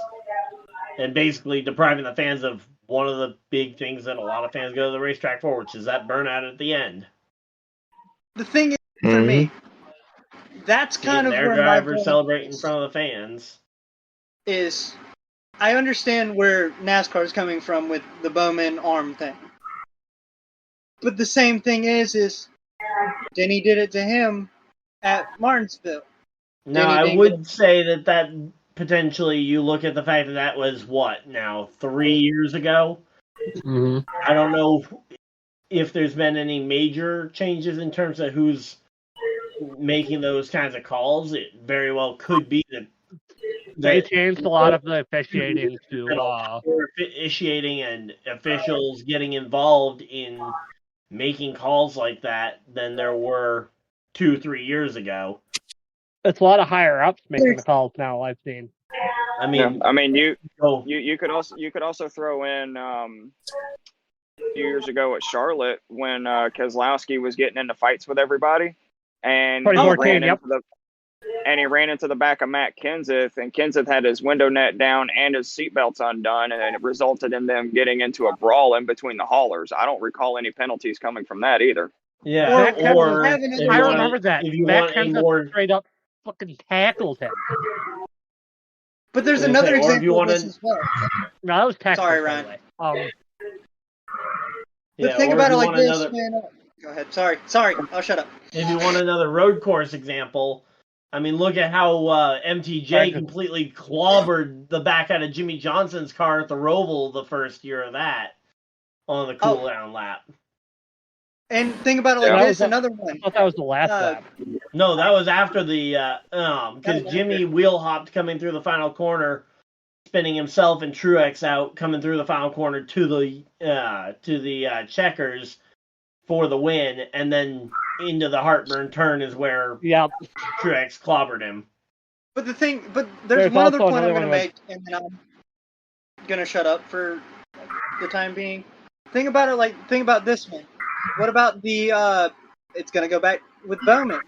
and basically depriving the fans of one of the big things that a lot of fans go to the racetrack for, which is that burnout at the end. The thing is, for me, that's kind of their where drivers celebrate in front of the fans. Is I understand where NASCAR is coming from with the Bowman arm thing. But the same thing is Denny did it to him at Martinsville. No, I would say that potentially you look at the fact that was, 3 years ago? Mm-hmm. I don't know if there's been any major changes in terms of who's making those kinds of calls. It very well could be that they changed a lot of the officiating to officiating and officials getting involved in making calls like that than there were 2-3 years ago. It's a lot of higher ups making the calls now. I've seen. You could also throw in a few years ago at Charlotte when Keselowski was getting into fights with everybody, and he ran into the back of Matt Kenseth, and Kenseth had his window net down and his seatbelts undone, and it resulted in them getting into a brawl in between the haulers. I don't recall any penalties coming from that either. Yeah, or I remember that. Matt Kenseth straight up fucking tackled him. But there's another example of this as well. No, that was tackled. Sorry, Ryan. But think about it like this, man. Go ahead. Sorry. I'll shut up. If you want another road course example, I mean, look at how MTJ completely clobbered the back out of Jimmy Johnson's car at the Roval the first year of that on the cool-down lap. And think about it like this, another one. I thought that was the last lap. No, that was after the because Jimmy wheel hopped coming through the final corner, spinning himself and Truex out, coming through the final corner to the checkers for the win, and then into the heartburn turn is where Truex clobbered him. But there's one other point I'm going to make, and then I'm going to shut up for the time being. Think about this one. What about the, it's going to go back with Bowman.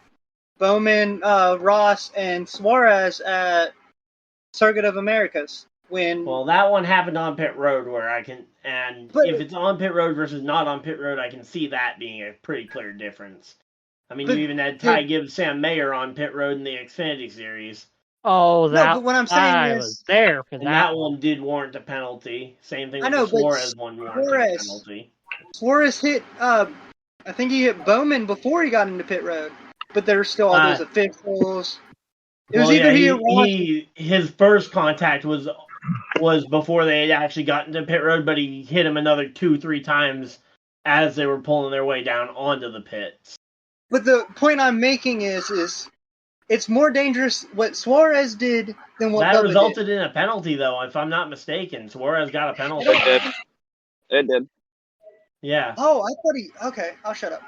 Bowman, Ross, and Suarez at Circuit of Americas. Well, that one happened on pit road if it's on pit road versus not on pit road, I can see that being a pretty clear difference. I mean, you even had Ty Gibbs, Sam Mayer on pit road in the Xfinity Series. Oh, but what I'm saying was there for that. That one did warrant a penalty. Same thing with the Suarez one warranted a penalty. Suarez hit, I think he hit Bowman before he got into pit road, but there's still all those officials. It was his first contact was before they had actually gotten to pit road, but he hit him another 2-3 times as they were pulling their way down onto the pits. But the point I'm making is it's more dangerous what Suarez did than what that Bubba resulted did. in a penalty, though, if I'm not mistaken. Suarez got a penalty. It did. Yeah. Oh, I thought okay, I'll shut up.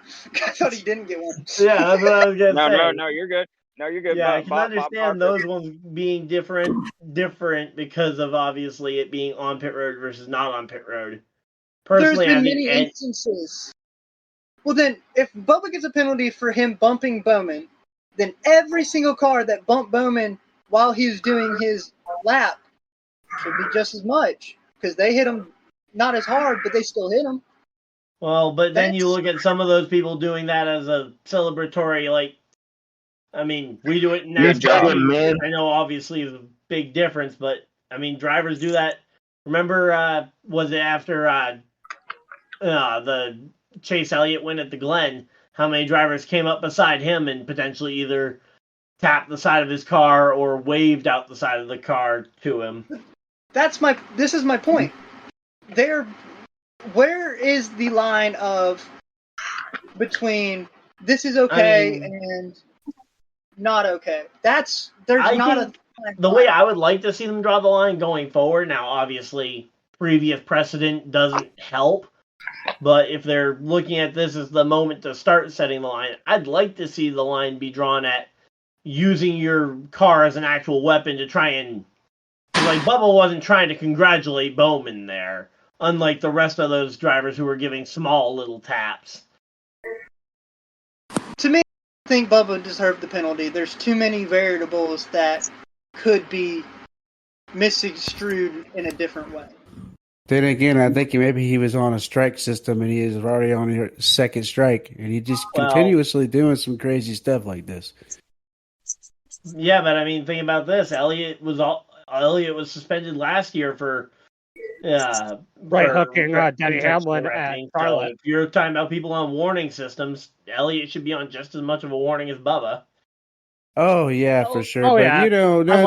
I thought he didn't get one. Yeah, that's what I was going to say. No, you're good. No, you're good. Yeah, I can understand those ones being different because of obviously it being on pit road versus not on pit road. Personally, there's been many instances. Well, then, if Bubba gets a penalty for him bumping Bowman, then every single car that bumped Bowman while he was doing his lap should be just as much because they hit him not as hard, but they still hit him. Well, but then you look at some of those people doing that as a celebratory, I mean, we do it in NASCAR. I know, obviously, it's a big difference, but, I mean, drivers do that. Remember, was it after the Chase Elliott win at the Glen, how many drivers came up beside him and potentially either tapped the side of his car or waved out the side of the car to him? This is my point. Where is the line between this is okay and not okay? The way I would like to see them draw the line going forward. Now, obviously, previous precedent doesn't help, but if they're looking at this as the moment to start setting the line, I'd like to see the line be drawn at using your car as an actual weapon to try and, Bubba wasn't trying to congratulate Bowman there, unlike the rest of those drivers who were giving small little taps. To me, I think Bubba deserved the penalty. There's too many variables that could be misconstrued in a different way. Then again, I think maybe he was on a strike system and he is already on your second strike, and he just continuously doing some crazy stuff like this. Yeah, but I mean, think about this: Elliott was suspended last year for hooking Denny Hamlin at Charlotte. So if you're talking about people on warning systems, Elliott should be on just as much of a warning as Bubba. Oh yeah, for sure. But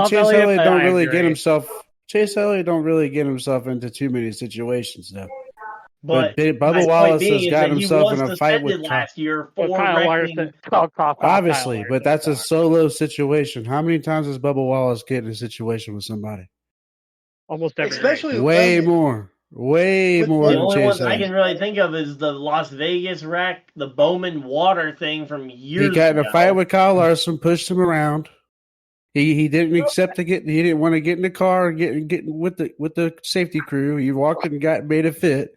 Chase Elliott don't really get himself. Chase Elliott don't really get himself into too many situations though. But Bubba Wallace has got himself in a fight with last year for Kyle Larson. Obviously, but that's a solo situation. How many times does Bubba Wallace get in a situation with somebody? Almost every Especially way more. Way more than Chase Elliott. The only one I can really think of is the Las Vegas wreck, the Bowman water thing from years ago. He got in a fight with Kyle Larson, pushed him around. He didn't accept to get. He didn't want to get in the car and get with the safety crew. He walked and made a fit.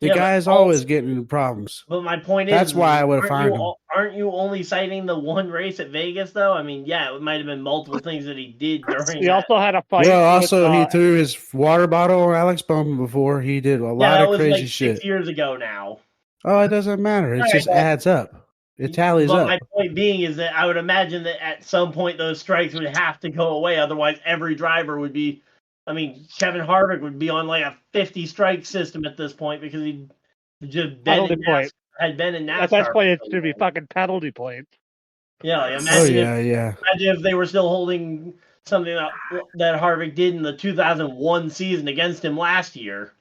The guy's always getting into problems. But my point that's why I would have fined him. Aren't you only citing the one race at Vegas, though? I mean, yeah, it might have been multiple things that he did during. He also had a fight. Well, also he threw his water bottle on Alex Bowman before. He did a lot of crazy shit. 6 years ago now. Oh, it doesn't matter. It just adds up. It tallies up. My point being is that I would imagine that at some point those strikes would have to go away. Otherwise, every driver would be. I mean, Kevin Harvick would be on a 50 strike system at this point because just been in NASCAR, had been in NASCAR. At that point, it should be fucking penalty points. Yeah, like imagine if they were still holding something that Harvick did in the 2001 season against him last year.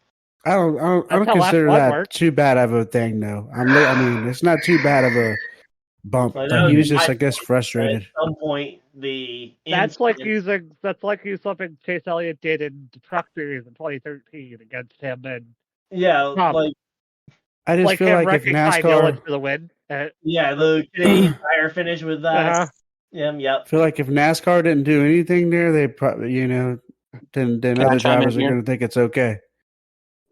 I don't consider that too bad of a thing, though. I mean, it's not too bad of a bump. He was just, I guess, frustrated. At some point, that's like using something Chase Elliott did in the Truck Series in 2013 against him, and I just feel like if NASCAR for the win, the Canadian Tire finish with that. Yep. I feel like if NASCAR didn't do anything there, they probably, then other drivers are going to think it's okay.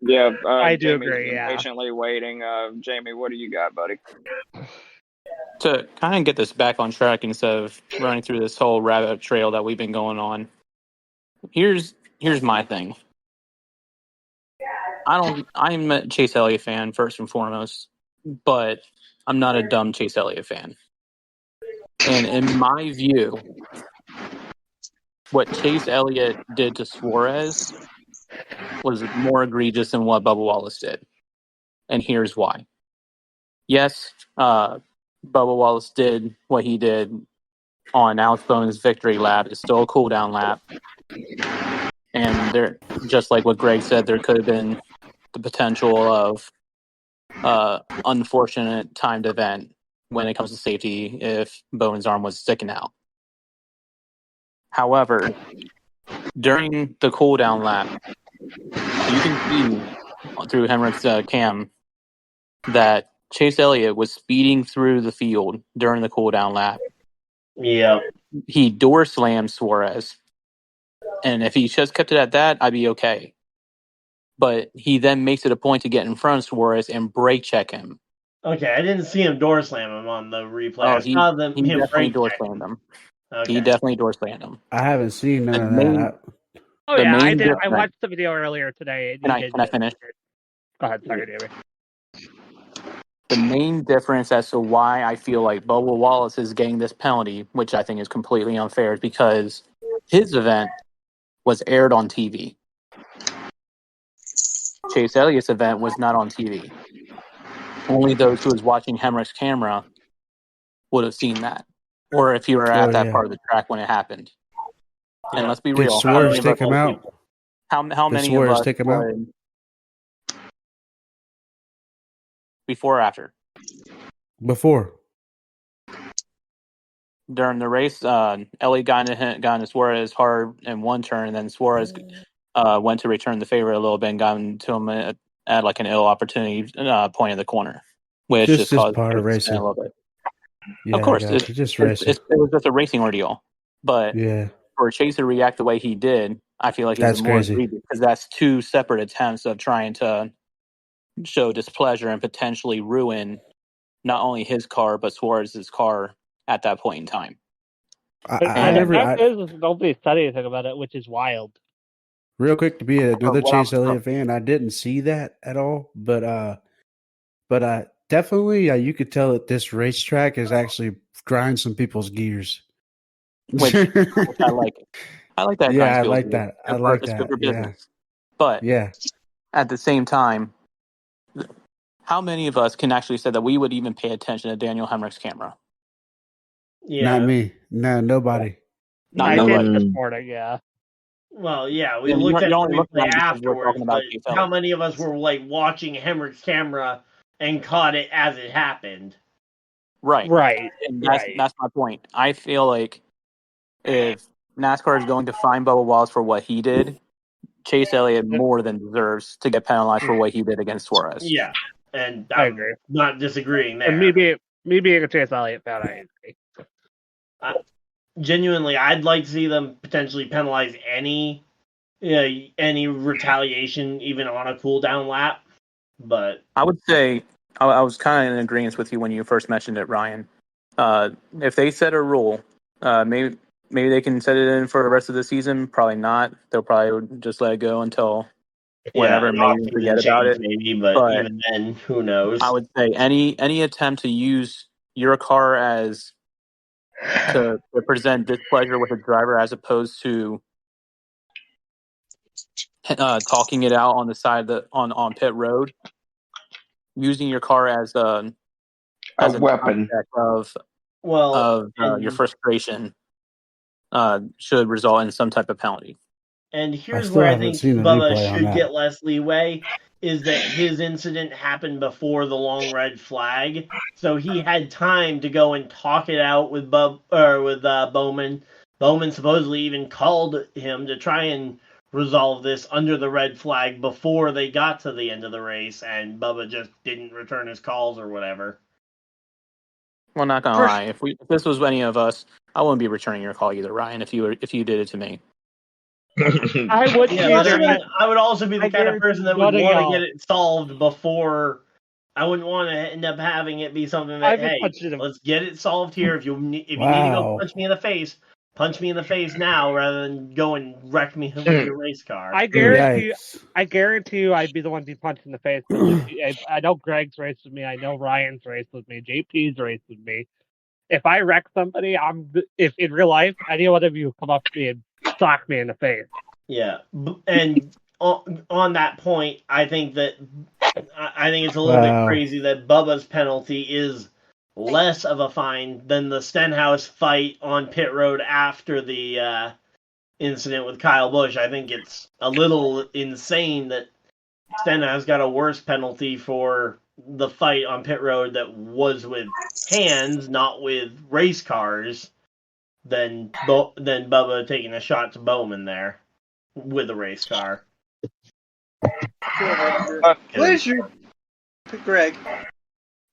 Yeah, I do Jamie's agree. Been patiently waiting. Jamie, what do you got, buddy? To kind of get this back on track instead of running through this whole rabbit trail that we've been going on, here's my thing. I'm a Chase Elliott fan first and foremost, but I'm not a dumb Chase Elliott fan. And in my view, what Chase Elliott did to Suarez was more egregious than what Bubba Wallace did. And here's why. Yes, Bubba Wallace did what he did on Alex Bowman's victory lap. It's still a cool-down lap. And there, just like what Greg said, there could have been the potential of unfortunate timed event when it comes to safety if Bowman's arm was sticking out. However, during the cool-down lap, you can see through Hemrick's cam that Chase Elliott was speeding through the field during the cool-down lap. Yeah. He door slammed Suarez. And if he just kept it at that, I'd be okay. But he then makes it a point to get in front of Suarez and brake check him. Okay, I didn't see him door slam him on the replay. Oh, I saw he definitely door slammed him. Okay. He definitely door slammed him. I haven't seen none of that. I did. I watched the video earlier today. Can I finish? Go ahead, sorry, David. The main difference as to why I feel like Bubba Wallace is getting this penalty, which I think is completely unfair, is because his event was aired on TV. Chase Elliott's event was not on TV. Only those who was watching Hemrick's camera would have seen that. Or if you were at that part of the track when it happened. And let's be real. Did Suarez take him out? How many of us take him out? Before or after? Before. During the race, Ellie got into Suarez hard in one turn, and then Suarez went to return the favor a little bit and got into him at like an ill opportunity point in the corner, which just caused part of racing a little bit. Yeah, of course, it's just racing. It was just a racing ordeal, but for Chase to react the way he did, I feel like it's more egregious because that's two separate attempts of trying to show displeasure and potentially ruin not only his car but Suarez's car at that point in time. Nobody said anything about it, which is wild. Real quick, to be another Chase Elliott fan, I didn't see that at all, but definitely you could tell that this racetrack is actually grinding some people's gears. Which I like. I like that. Yeah, I like that. I like that. Good for business. But at the same time, how many of us can actually say that we would even pay attention to Daniel Hemrick's camera? Yeah. Not me. No, nobody. I did this morning, yeah. Well, yeah, we looked at the replay afterwards, but how many of us were like watching Hemrick's camera and caught it as it happened? Right. And that's my point. I feel like if NASCAR is going to fine Bubba Wallace for what he did, Chase Elliott more than deserves to get penalized for what he did against Suarez. Yeah, and I agree. Not disagreeing there. And me being a Chase Elliott fan, I agree. Genuinely, I'd like to see them potentially penalize any retaliation, even on a cool down lap. But I would say I was kind of in agreement with you when you first mentioned it, Ryan. If they set a rule, maybe they can set it in for the rest of the season. Probably not. They'll probably just let it go until whenever. Maybe forget about it. Maybe, but even then, who knows? I would say any attempt to use your car as to present displeasure with a driver as opposed to talking it out on the side of on pit road using your car as a weapon of your frustration should result in some type of penalty. And here's where I think Bubba should get less leeway, is that his incident happened before the long red flag, so he had time to go and talk it out with Bowman. Bowman supposedly even called him to try and resolve this under the red flag before they got to the end of the race, and Bubba just didn't return his calls or whatever. Well, not gonna lie, if this was any of us, I wouldn't be returning your call either, Ryan. If you did it to me. I would. I would also be the kind of person that would want to get it solved before. I wouldn't want to end up having it be something that, hey, let's get it solved here. If you need to go punch me in the face now rather than go and wreck me with your race car. I guarantee you, I'd be the one to be punched in the face. I know Greg's raced with me. I know Ryan's raced with me. JP's raced with me. If I wreck somebody, if in real life, any one of you come up to me and sock me in the face. Yeah, and on that point, I think it's a little bit crazy that Bubba's penalty is less of a fine than the Stenhouse fight on pit road after the incident with Kyle Busch. I think it's a little insane that Stenhouse got a worse penalty for the fight on pit road that was with hands, not with race cars, than Bubba taking a shot to Bowman there with a race car. What is your Greg?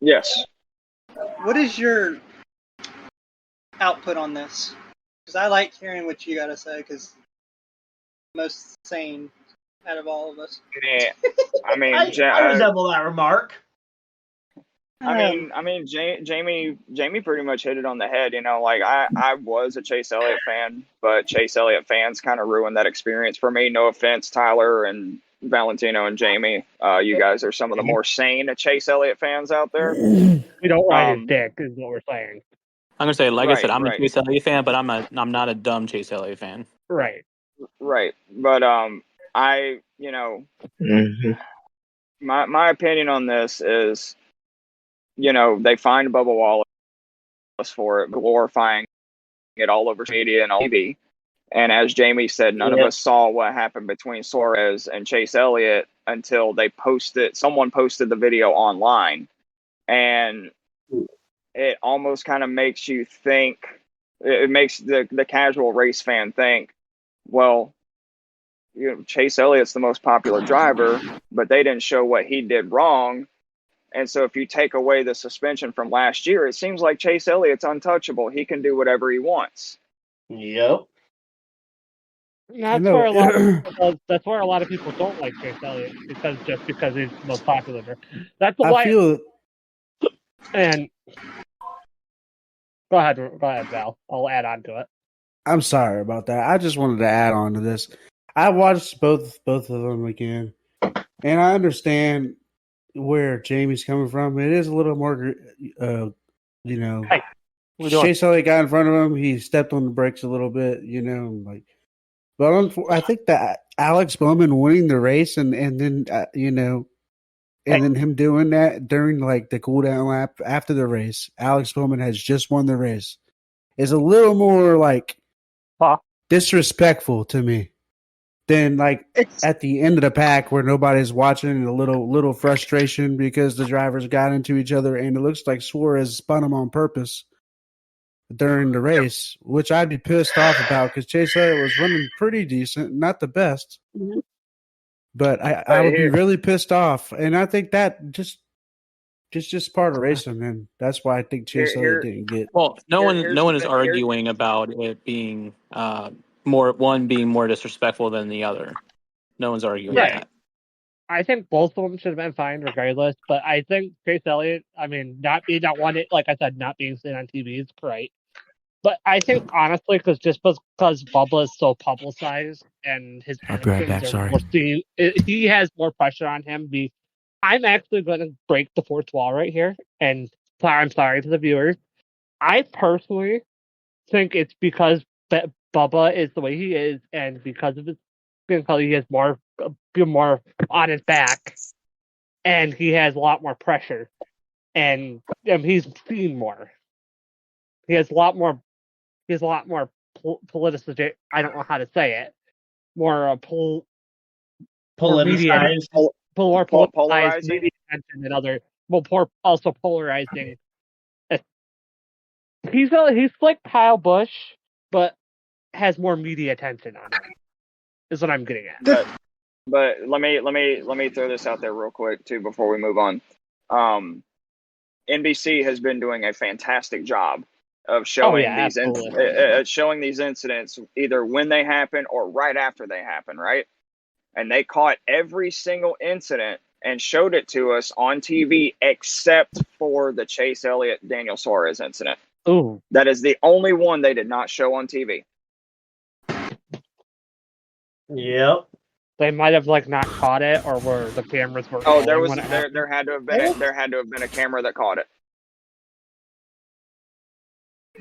Yes. What is your output on this? Because I like hearing what you got to say. Because most sane out of all of us. Yeah, I mean, I resemble that remark. I mean, Jamie pretty much hit it on the head. You know, like I was a Chase Elliott fan, but Chase Elliott fans kind of ruined that experience for me. No offense, Tyler and Valentino and Jamie. You guys are some of the more sane Chase Elliott fans out there. We don't ride his dick, is what we're saying. I'm gonna say, like I said, I'm a Chase Elliott fan, but I'm not a dumb Chase Elliott fan. Right. But my opinion on this is, they fined Bubba Wallace for it, glorifying it all over media and all TV. And as Jamie said, none of us saw what happened between Suarez and Chase Elliott until someone posted the video online. And it almost kind of makes you think, it makes the casual race fan think, well, Chase Elliott's the most popular driver, but they didn't show what he did wrong. And so if you take away the suspension from last year, it seems like Chase Elliott's untouchable. He can do whatever he wants. Yep. That's where a lot of people don't like Chase Elliott, because he's the most popular. That's why. And go ahead, Val. I'll add on to it. I'm sorry about that. I just wanted to add on to this. I watched both of them again, and I understand where Jamie's coming from. It is a little more, Chase Elliott got in front of him. He stepped on the brakes a little bit, But I think that Alex Bowman winning the race and then then him doing that during like the cool down lap after the race, Alex Bowman has just won the race, is a little more like disrespectful to me than like at the end of the pack where nobody's watching and a little frustration because the drivers got into each other and it looks like Suarez spun him on purpose during the race, which I'd be pissed off about because Chase Elliott was running pretty decent, not the best, but I would be really pissed off, and I think that just part of racing, and that's why I think Chase Elliott didn't get. Well, no one is arguing about it being being more disrespectful than the other. No one's arguing that. I think both of them should have been fined regardless, but I think Chase Elliott, not being seen on TV is great. But I think honestly, because Bubba is so publicized and his he has more pressure on him. I'm actually going to break the fourth wall right here, and I'm sorry to the viewers. I personally think it's because Bubba is the way he is, and because of his skin color, he has more on his back and he has a lot more pressure, and he's seen more. He has a lot more politicization. I don't know how to say it. More politicized, more polarizing media attention than other. Also polarizing. He's like Kyle Busch, but has more media attention on him. Is what I'm getting at. But let me throw this out there real quick too before we move on. NBC has been doing a fantastic job of showing showing these incidents either when they happen or right after they happen, right? And they caught every single incident and showed it to us on TV except for the Chase Elliott Daniel Suarez incident. Ooh. That is the only one they did not show on TV. Yep. They might have not caught it, or where the cameras were. Oh, there had to have been a camera that caught it.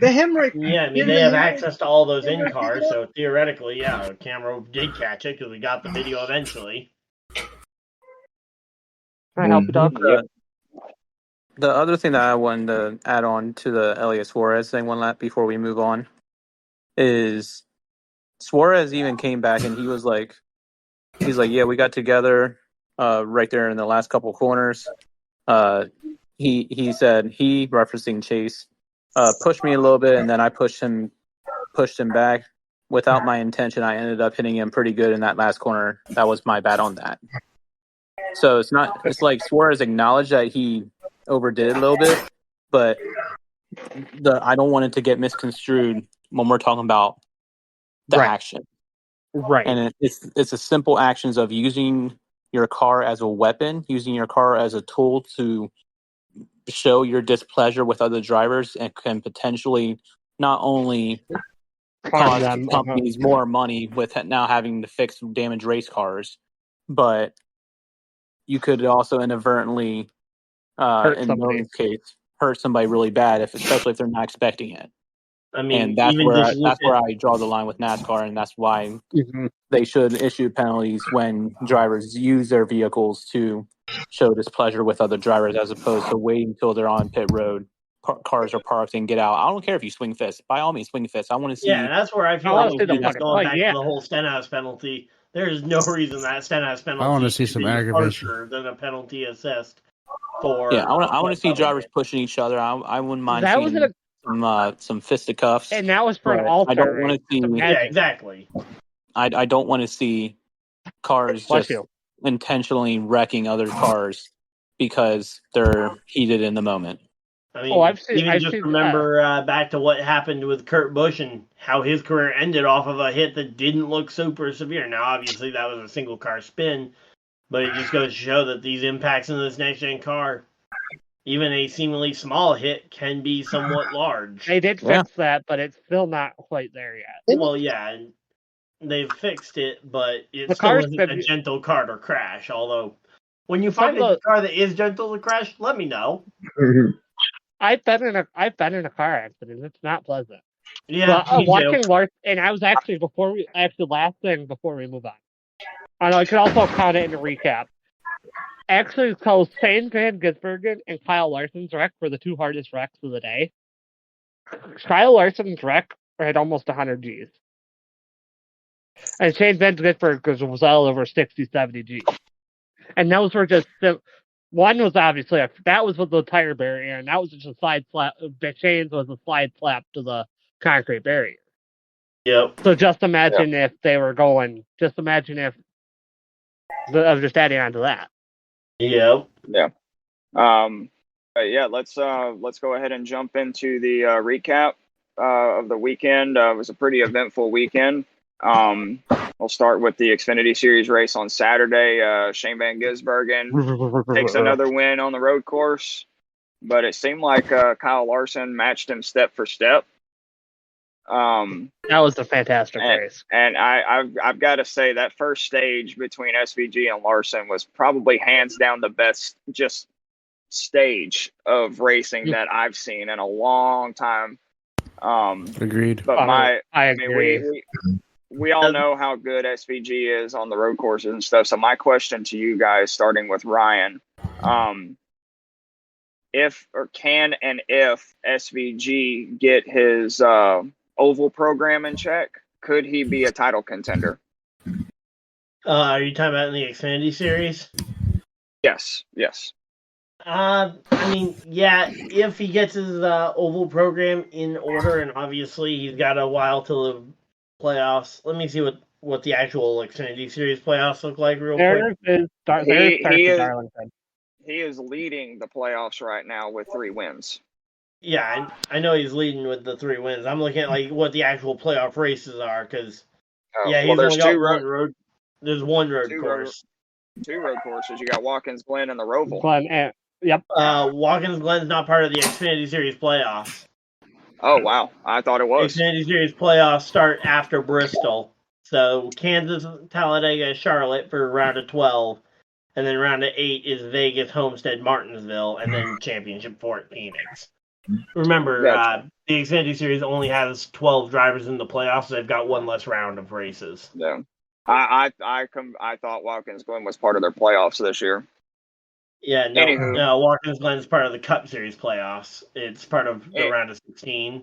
The hemorrhage. Yeah, I mean, they have access to all those in cars, so theoretically, yeah, the camera did catch it because we got the video eventually. Can I help you, Doug? The other thing that I wanted to add on to the Elliott Suarez thing one lap before we move on is Suarez even came back and he's like, yeah, we got together right there in the last couple corners. He said he, referencing Chase, pushed me a little bit and then I pushed him back without my intention. I ended up hitting him pretty good in that last corner. That was my bad on that. So it's like Suarez acknowledged that he overdid it a little bit, but I don't want it to get misconstrued when we're talking about the action. Right. And it's a simple actions of using your car as a weapon, using your car as a tool to show your displeasure with other drivers, and can potentially not only cost companies more money with now having to fix damaged race cars, but you could also inadvertently, in Nolan's case, hurt somebody really bad, especially if they're not expecting it. I mean, and that's where I draw the line with NASCAR, and that's why they should issue penalties when drivers use their vehicles to show displeasure with other drivers, as opposed to waiting until they're on pit road, cars are parked, and get out. I don't care if you swing fists. By all means, swing fists. I want to see. Yeah, that's where I feel like just going back to the whole Stenhouse penalty. There is no reason that Stenhouse penalty. I want to see some aggravation harsher than a penalty assist. For I want to see drivers pushing each other. I wouldn't mind seeing some fisticuffs, and that was for an all-star. I don't want to see. Yeah, exactly. I don't want to see cars just intentionally wrecking other cars because they're heated in the moment. I mean, remember back to what happened with Kurt Busch and how his career ended off of a hit that didn't look super severe. Now, obviously, that was a single car spin, but it just goes to show that these impacts in this next-gen car, even a seemingly small hit, can be somewhat large. They did fix that, but it's still not quite there yet. Well, yeah, and they've fixed it, but it still isn't a gentle car to crash. Although, when you find a car that is gentle to crash, let me know. I've been in a car accident. It's not pleasant. Yeah, watching Larson, and I was actually last thing before we move on. I know I could also count it in a recap. Actually, so Shane Van Gisbergen and Kyle Larson's wreck were the two hardest wrecks of the day. Kyle Larson's wreck had almost 100 Gs. And Shane Van Gisbergen was well over 60, 70 Gs. And those were just... One was obviously that was with the tire barrier, and that was just a slide slap. Shane's was a slide slap to the concrete barrier. Yep. So just imagine if they were going. Just imagine if I'm just adding on to that. Yep. Yeah. Let's go ahead and jump into the recap of the weekend. It was a pretty eventful weekend. We'll start with the Xfinity Series race on Saturday. Shane Van Gisbergen takes another win on the road course, but it seemed like Kyle Larson matched him step for step. That was a fantastic race. And I've got to say that first stage between SVG and Larson was probably hands down the best just stage of racing that I've seen in a long time. Agreed. But I agree. We all know how good SVG is on the road courses and stuff. So my question to you guys, starting with Ryan, if SVG get his oval program in check, could he be a title contender? Are you talking about in the Xfinity Series? Yes. I mean, yeah, if he gets his oval program in order, and obviously he's got a while till the playoffs. Let me see what the actual Xfinity Series playoffs look like real quick. He is leading the playoffs right now with 3 wins. Yeah, I know he's leading with the 3 wins. I'm looking at like what the actual playoff races are because he's only got one road. There's one road course. 2 road courses. You got Watkins Glen and the Roval. Yep. Watkins Glen's not part of the Xfinity Series playoffs. Oh wow, I thought it was. Xfinity Series playoffs start after Bristol, so Kansas, Talladega, Charlotte for round of 12, and then round of 8 is Vegas, Homestead, Martinsville, and then championship Fort Phoenix. Remember, the Xfinity Series only has 12 drivers in the playoffs, so they've got one less round of races. Yeah. I thought Watkins Glen was part of their playoffs this year. Yeah, no, Watkins Glen is part of the Cup Series playoffs. It's part of the round of 16.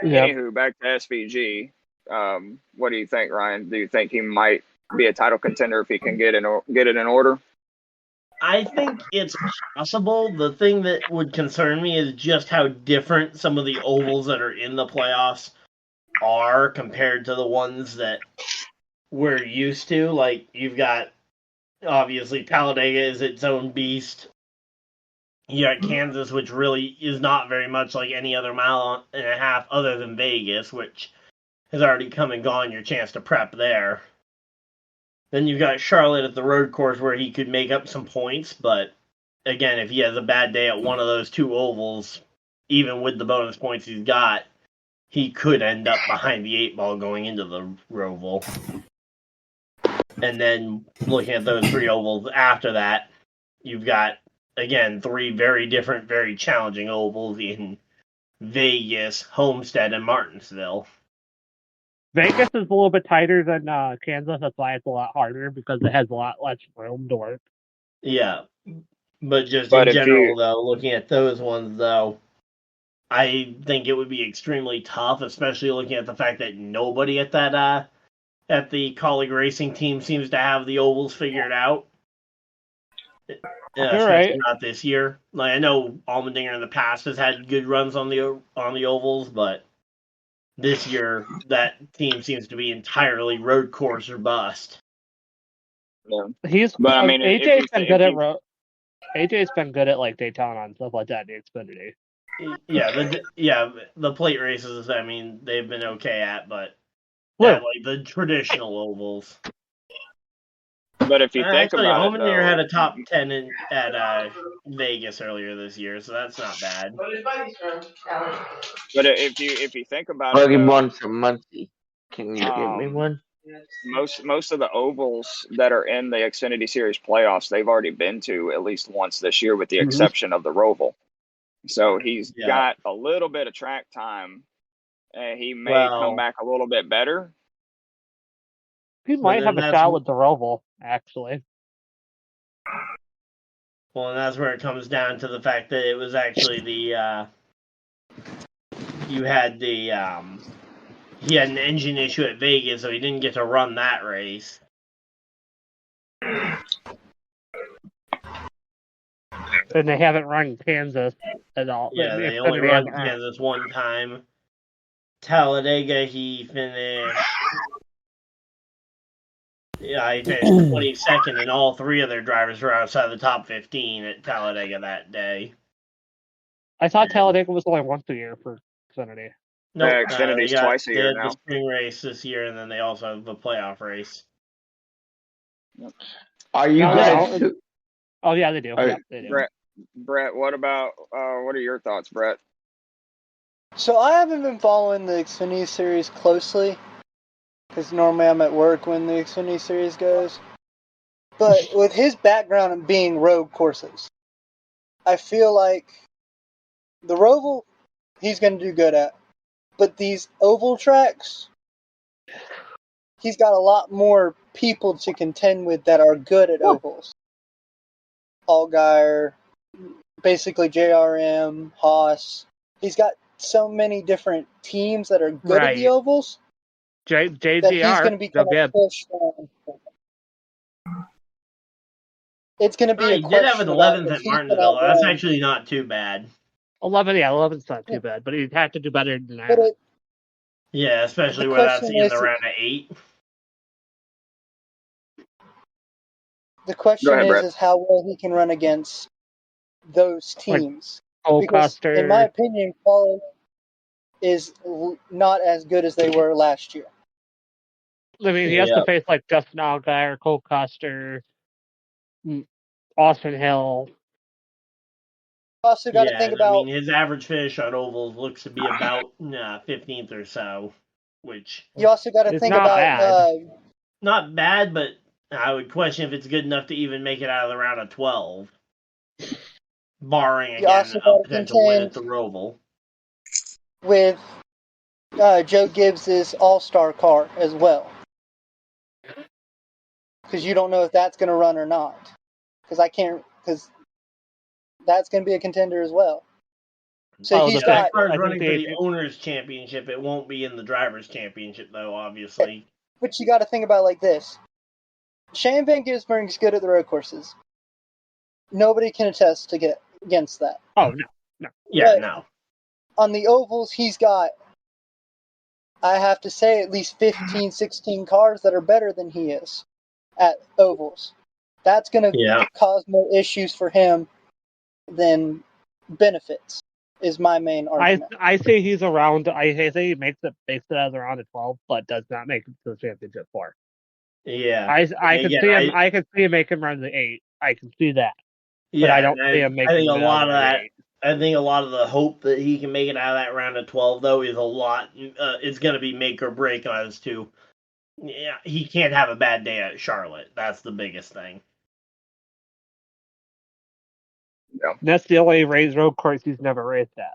Yep. Anywho, back to SVG. What do you think, Ryan? Do you think he might be a title contender if he can get it in order? I think it's possible. The thing that would concern me is just how different some of the ovals that are in the playoffs are compared to the ones that we're used to. Like, you've got, obviously, Talladega is its own beast. You got Kansas, which really is not very much like any other mile and a half other than Vegas, which has already come and gone your chance to prep there. Then you've got Charlotte at the road course where he could make up some points, but again, if he has a bad day at one of those 2 ovals, even with the bonus points he's got, he could end up behind the 8 ball going into the Roval. And then looking at those 3 ovals after that, you've got, again, 3 very different, very challenging ovals in Vegas, Homestead, and Martinsville. Vegas is a little bit tighter than Kansas. That's why it's a lot harder because it has a lot less room to work. Yeah, but in general, though, looking at those ones, though, I think it would be extremely tough, especially looking at the fact that nobody at that at the colleague racing team seems to have the ovals figured out. Especially not this year. Like, I know Allmendinger in the past has had good runs on the ovals, but this year that team seems to be entirely road course or bust. Yeah. AJ's been good at AJ's been good at like Daytona and stuff like that in the Xfinity. Yeah, the plate races, I mean, they've been okay at, but at like the traditional ovals. But if you think about it, Allmendinger had a top 10 at Vegas earlier this year, so that's not bad. But if you think about it, won some money. Can you give me one? Most of the ovals that are in the Xfinity Series playoffs, they've already been to at least once this year, with the exception of the Roval. So he's got a little bit of track time, and he may come back a little bit better. He might have a shot with the Roval, actually. Well, and that's where it comes down to the fact that it was actually the he had an engine issue at Vegas, so he didn't get to run that race. And they haven't run Kansas at all. Yeah, they only run Kansas one time. Talladega, he finished. Yeah, he finished 22nd, and all 3 of their drivers were outside the top 15 at Talladega that day. I thought Talladega was only once a year for Xfinity. No, Xfinity's twice a year now. The spring race this year, and then they also have the playoff race. Are you guys? Oh yeah, they do. Yeah, they do. Brett, what about? What are your thoughts, Brett? So I haven't been following the Xfinity Series closely, because normally I'm at work when the Xfinity Series goes. But with his background in being road courses, I feel like the Roval, he's going to do good at. But these oval tracks, he's got a lot more people to contend with that are good at ovals. Allgaier, basically JRM, Haas. He's got so many different teams that are good at the ovals. JGR. That he's going to be kind of pushed on. It's going to be a question. He did have an 11th at Martinsville. That's actually not too bad. 11's not too bad, but he'd have to do better than that. Yeah, especially where that's in the round of 8. The question is how well he can run against those teams. Because, in my opinion, Paul is not as good as they were last year. I mean, he has to face like Justin Allgaier, Cole Custer, Austin Hill. Also got to think about. I mean, his average finish on ovals looks to be about 15th or so, which you also got to think about. Not bad, but I would question if it's good enough to even make it out of the round of 12, barring again a potential win at the Roval. With Joe Gibbs' All-Star car as well, because you don't know if that's going to run or not. Because that's going to be a contender as well. So he's got. As far as running for the Owners' Championship, it won't be in the Drivers' Championship, though, obviously. But you got to think about it like this. Shane Van Gisbergen's good at the road courses. Nobody can attest to get against that. Oh, no. Yeah, no. On the ovals, he's got, I have to say, at least 15, 16 cars that are better than he is at ovals. That's going to cause more issues for him than benefits, is my main argument. I say he's around, I say he makes it as around a 12, but does not make it to the championship 4. Yeah. I can see him make him run the 8. I can see that. But I don't see him making it out of that. 8. I think a lot of the hope that he can make it out of that round of 12, though, is a lot. It's going to be make or break as to. Yeah, he can't have a bad day at Charlotte. That's the biggest thing. Yeah. That's the only road course he's never raced at.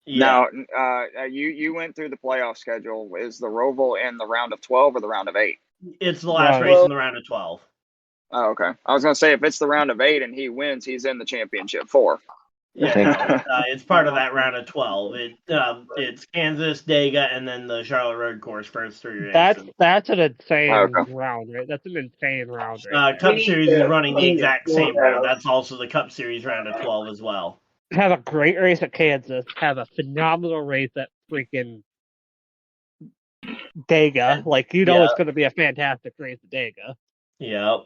Yeah. Now, you went through the playoff schedule. Is the Roval in the round of 12 or the round of 8? It's the last race in the round of 12. Oh, okay. I was going to say, if it's the round of 8 and he wins, he's in the championship 4. Yeah, it's part of that round of 12. It's Kansas, Dega, and then the Charlotte Road Course first 3 races. That's an insane round, right? That's an insane round. Right Cup Series is running the exact same round. That's also the Cup Series round of 12 as well. Have a great race at Kansas. Have a phenomenal race at freaking Dega. It's going to be a fantastic race at Dega. Yep.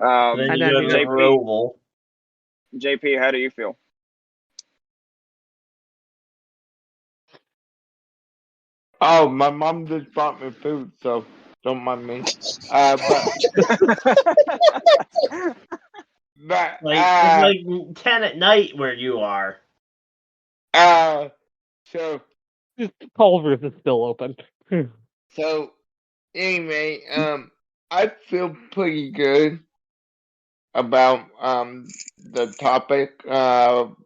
Then you have Roval. JP, how do you feel? Oh, my mom just brought me food, so don't mind me. It's like 10 at night where you are. So Culver's is still open. So anyway, I feel pretty good about the topic.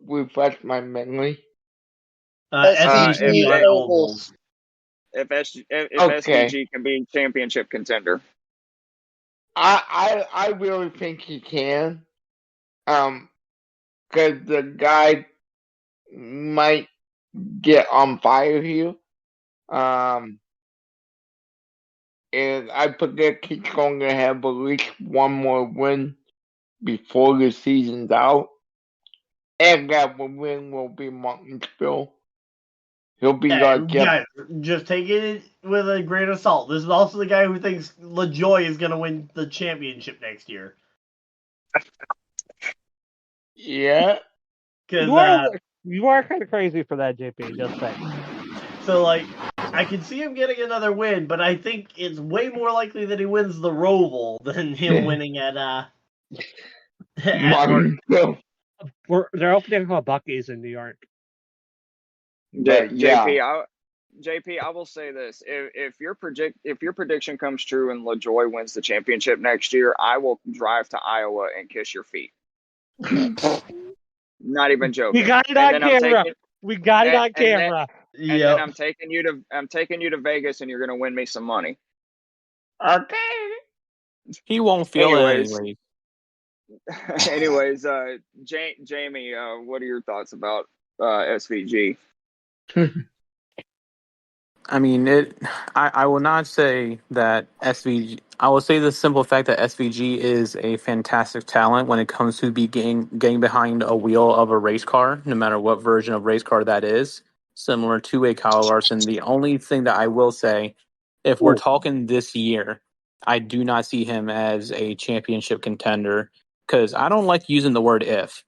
Refresh my memory. SVG ovals. If SVG can be championship contender, I really think he can. Because the guy might get on fire here. And I predict he's going to have at least one more win before the season's out. And that win will be Martinsville. He'll be just take it with a grain of salt. This is also the guy who thinks LaJoie is going to win the championship next year. Yeah. You are kind of crazy for that, JP, just saying. So, I can see him getting another win, but I think it's way more likely that he wins the Roval than him winning at Martinsville. They're opening a Buc-ee's in New York. JP, I will say this: if your prediction comes true and LaJoie wins the championship next year, I will drive to Iowa and kiss your feet. Not even joking. We got it on camera. And then I'm taking you to Vegas, and you're going to win me some money. Okay. He won't feel it anyway. Anyways, Jamie, what are your thoughts about SVG? I mean, I will not say that SVG. I will say the simple fact that SVG is a fantastic talent when it comes to getting behind a wheel of a race car, no matter what version of race car that is. Similar to a Kyle Larson. The only thing that I will say, if we're talking this year, I do not see him as a championship contender because I don't like using the word if.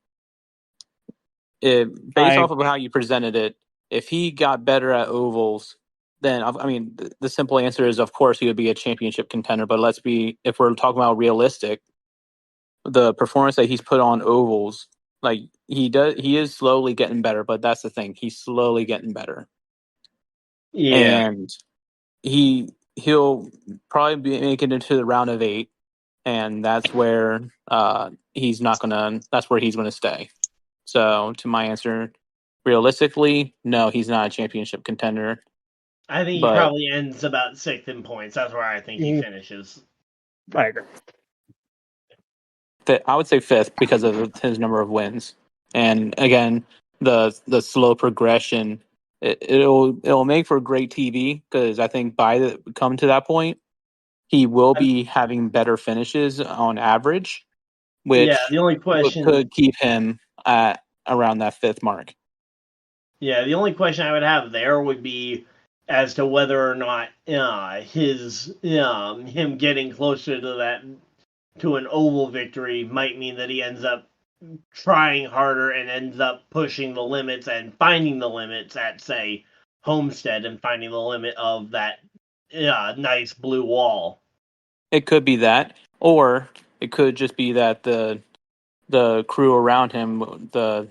Based off of how you presented it, if he got better at ovals, then I mean, the simple answer is, of course, he would be a championship contender. But if we're talking about realistic, the performance that he's put on ovals, like he is slowly getting better. But that's the thing, he's slowly getting better, and he'll probably be making it into the round of 8, and that's where That's where he's gonna stay. So, to my answer, realistically, no, he's not a championship contender. I think he probably ends about 6th in points. That's where I think he finishes. I agree. I would say 5th because of his number of wins, and again, the slow progression. It'll make for great TV because I think come to that point, he will be having better finishes on average, which the only question could keep him at around that 5th mark. Yeah, the only question I would have there would be as to whether or not him getting closer to an oval victory might mean that he ends up trying harder and ends up pushing the limits and finding the limits at, say, Homestead and finding the limit of that nice blue wall. It could be that, or it could just be that the crew around him, the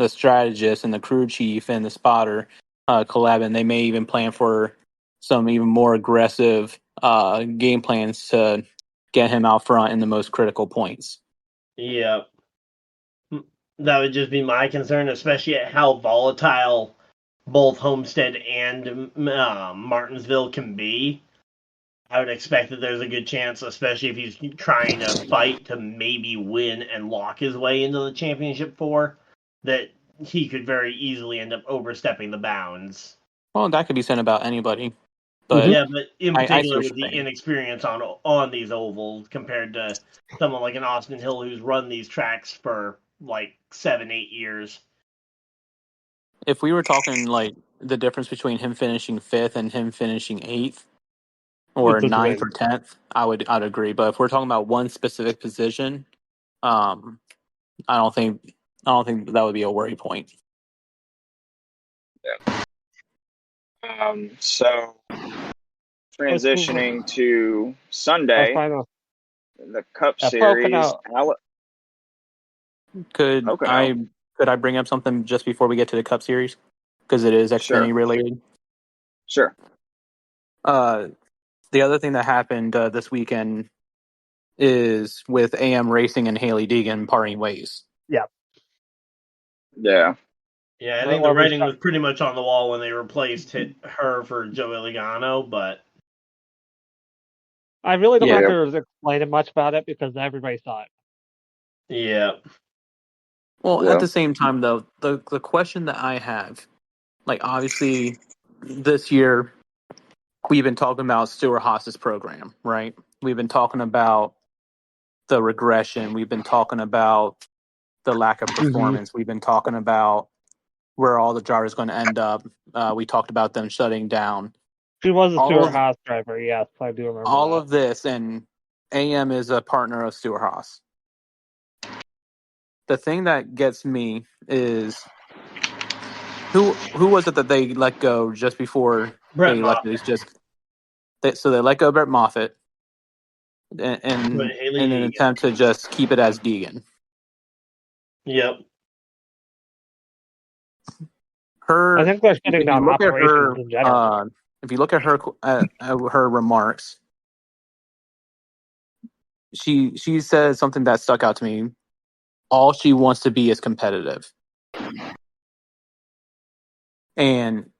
strategist and the crew chief and the spotter collab, and they may even plan for some even more aggressive game plans to get him out front in the most critical points. Yeah. That would just be my concern, especially at how volatile both Homestead and Martinsville can be. I would expect that there's a good chance, especially if he's trying to fight to maybe win and lock his way into the championship 4, that he could very easily end up overstepping the bounds. Well, that could be said about anybody. But but in particular with the inexperience on these ovals compared to someone like an Austin Hill who's run these tracks for like 7-8 years. If we were talking like the difference between him finishing 5th and him finishing 8th, or 9th or 10th, I'd agree. But if we're talking about one specific position, I don't think that would be a worry point. Yeah. So transitioning to Sunday, the Cup Series. Could I bring up something just before we get to the Cup Series? Because it is Xfinity related. Sure. The other thing that happened this weekend is with AM Racing and Hailie Deegan parting ways. Yeah. Yeah. Yeah, I think the writing was pretty much on the wall when they replaced her for Joey Logano, but I really don't have to explain much about it because everybody saw it. Yeah. Well, at the same time, though, the question that I have, like, obviously, this year, we've been talking about Stewart Haas's program, right? We've been talking about the regression. We've been talking about the lack of performance. We've been talking about where all the drivers going to end up. We talked about them shutting down. She was a Stewart Haas driver, yes, I do remember all of this, and AM is a partner of Stewart Haas. The thing that gets me is who was it that they let go just before Brett they Moffitt. So they let go Brett Moffitt in an attempt to just keep it as Deegan. Yep. I think they're shutting down operations in general. If you look at her remarks, she said something that stuck out to me. All she wants to be is competitive. And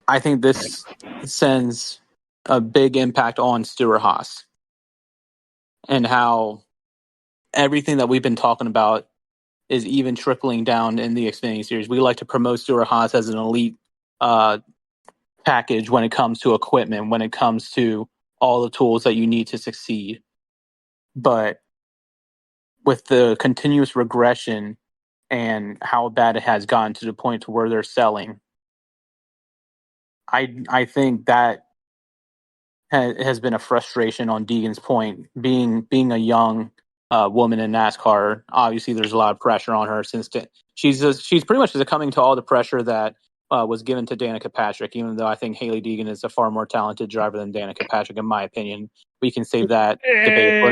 I think this sends a big impact on Stewart Haas and how everything that we've been talking about is even trickling down in the Xfinity Series. We like to promote Stewart-Haas as an elite package when it comes to equipment, when it comes to all the tools that you need to succeed. But with the continuous regression and how bad it has gotten to the point to where they're selling, I think that has been a frustration on Deegan's point. Being a young woman in NASCAR, obviously there's a lot of pressure on her since she's pretty much succumbing to all the pressure that was given to Danica Patrick. Even though I think Hailie Deegan is a far more talented driver than Danica Patrick, in my opinion. We can save that debate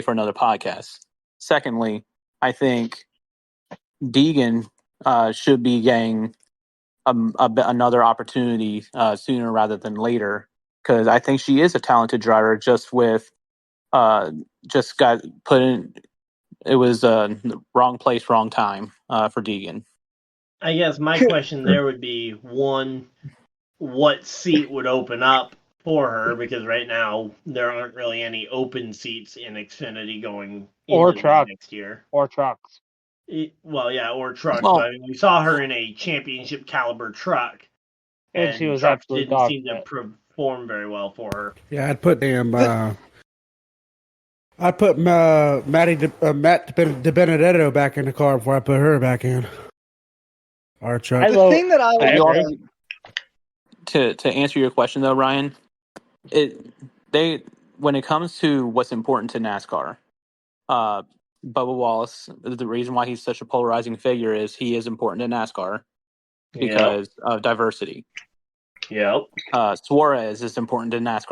for another podcast. Secondly, I think Deegan should be getting another opportunity sooner rather than later, because I think she is a talented driver. Just got put in. It was the wrong place, wrong time for Deegan. I guess my question there would be, one, what seat would open up for her? Because right now there aren't really any open seats in Xfinity going into next year. Or trucks. Or trucks. But I mean, we saw her in a championship caliber truck, and she was trucks didn't seem to perform very well for her. Yeah, I'd put Matt DiBenedetto back in the car before I put her back in our truck. The thing that I would to answer your question though, Ryan, when it comes to what's important to NASCAR, Bubba Wallace, the reason why he's such a polarizing figure is he is important to NASCAR because of diversity. Yep. Suarez is important to NASCAR.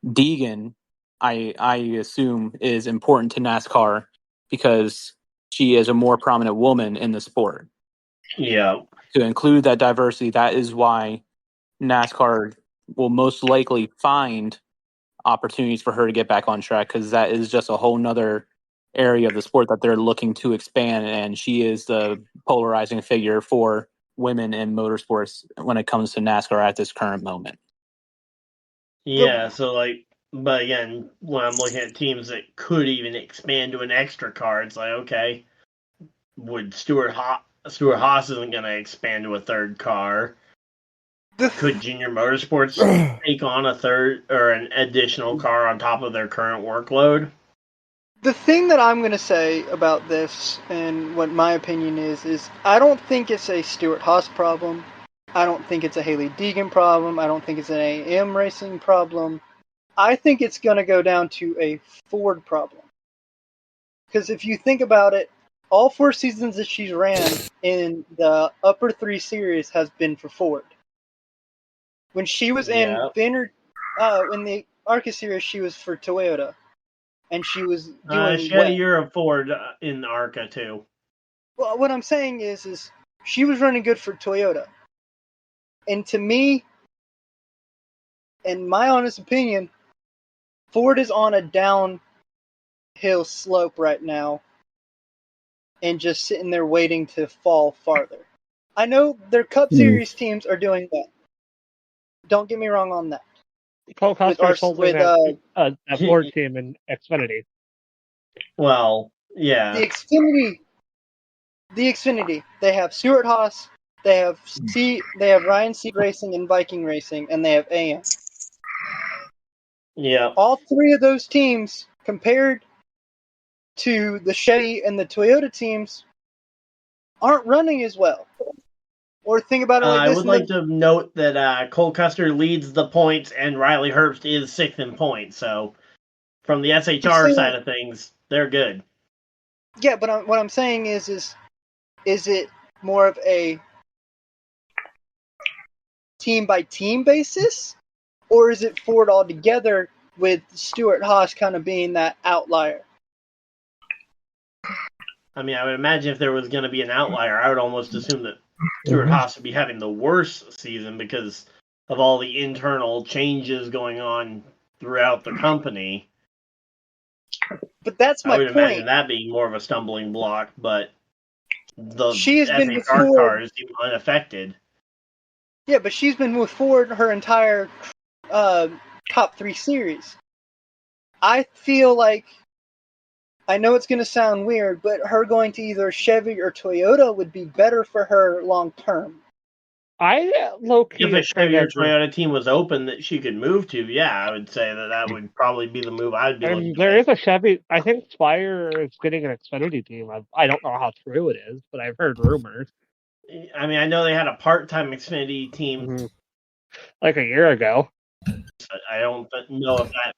Deegan, I assume, is important to NASCAR because she is a more prominent woman in the sport. Yeah. To include that diversity, that is why NASCAR will most likely find opportunities for her to get back on track, because that is just a whole nother area of the sport that they're looking to expand, and she is the polarizing figure for women in motorsports when it comes to NASCAR at this current moment. Yeah, but again, when I'm looking at teams that could even expand to an extra car, it's like, okay, would Stewart-Haas isn't going to expand to a third car. Could Junior Motorsports take on a third or an additional car on top of their current workload? The thing that I'm going to say about this, and what my opinion is I don't think it's a Stewart-Haas problem. I don't think it's a Hailie Deegan problem. I don't think it's an AM Racing problem. I think it's going to go down to a Ford problem. Because if you think about it, all 4 seasons that she's ran in the upper 3 series has been for Ford. When she was in the ARCA series, she was for Toyota. And she was doing she had a year of Ford in ARCA too. Well, what I'm saying is she was running good for Toyota. And to me, in my honest opinion, Ford is on a downhill slope right now and just sitting there waiting to fall farther. I know their Cup Series teams are doing well. Don't get me wrong on that. Cole Custer's holding a Ford team in Xfinity. Well, yeah. The Xfinity. They have Stewart-Haas. They have Ryan Seat Racing and Viking Racing, and they have AM. Yeah. All 3 of those teams, compared to the Chevy and the Toyota teams, aren't running as well. Or think about it like this. I would like to note that Cole Custer leads the points, and Riley Herbst is 6th in points. So, from the SHR side of things, they're good. Yeah, but what I'm saying is it more of a team-by-team basis? Or is it Ford altogether with Stewart-Haas kind of being that outlier? I mean, I would imagine if there was going to be an outlier, I would almost assume that Stewart-Haas would be having the worst season because of all the internal changes going on throughout the company. But that's my point. I would imagine that being more of a stumbling block, but the she has been SHR cars seem unaffected. Yeah, but she's been with Ford her entire top 3 series. I feel like, I know it's going to sound weird, but her going to either Chevy or Toyota would be better for her long term. If a Chevy or Toyota team was open that she could move to, yeah, I would say that would probably be the move I'd be looking there is a Chevy. I think Spire is getting an Xfinity team. I don't know how true it is, but I've heard rumors. I mean, I know they had a part-time Xfinity team like a year ago. I don't know if that.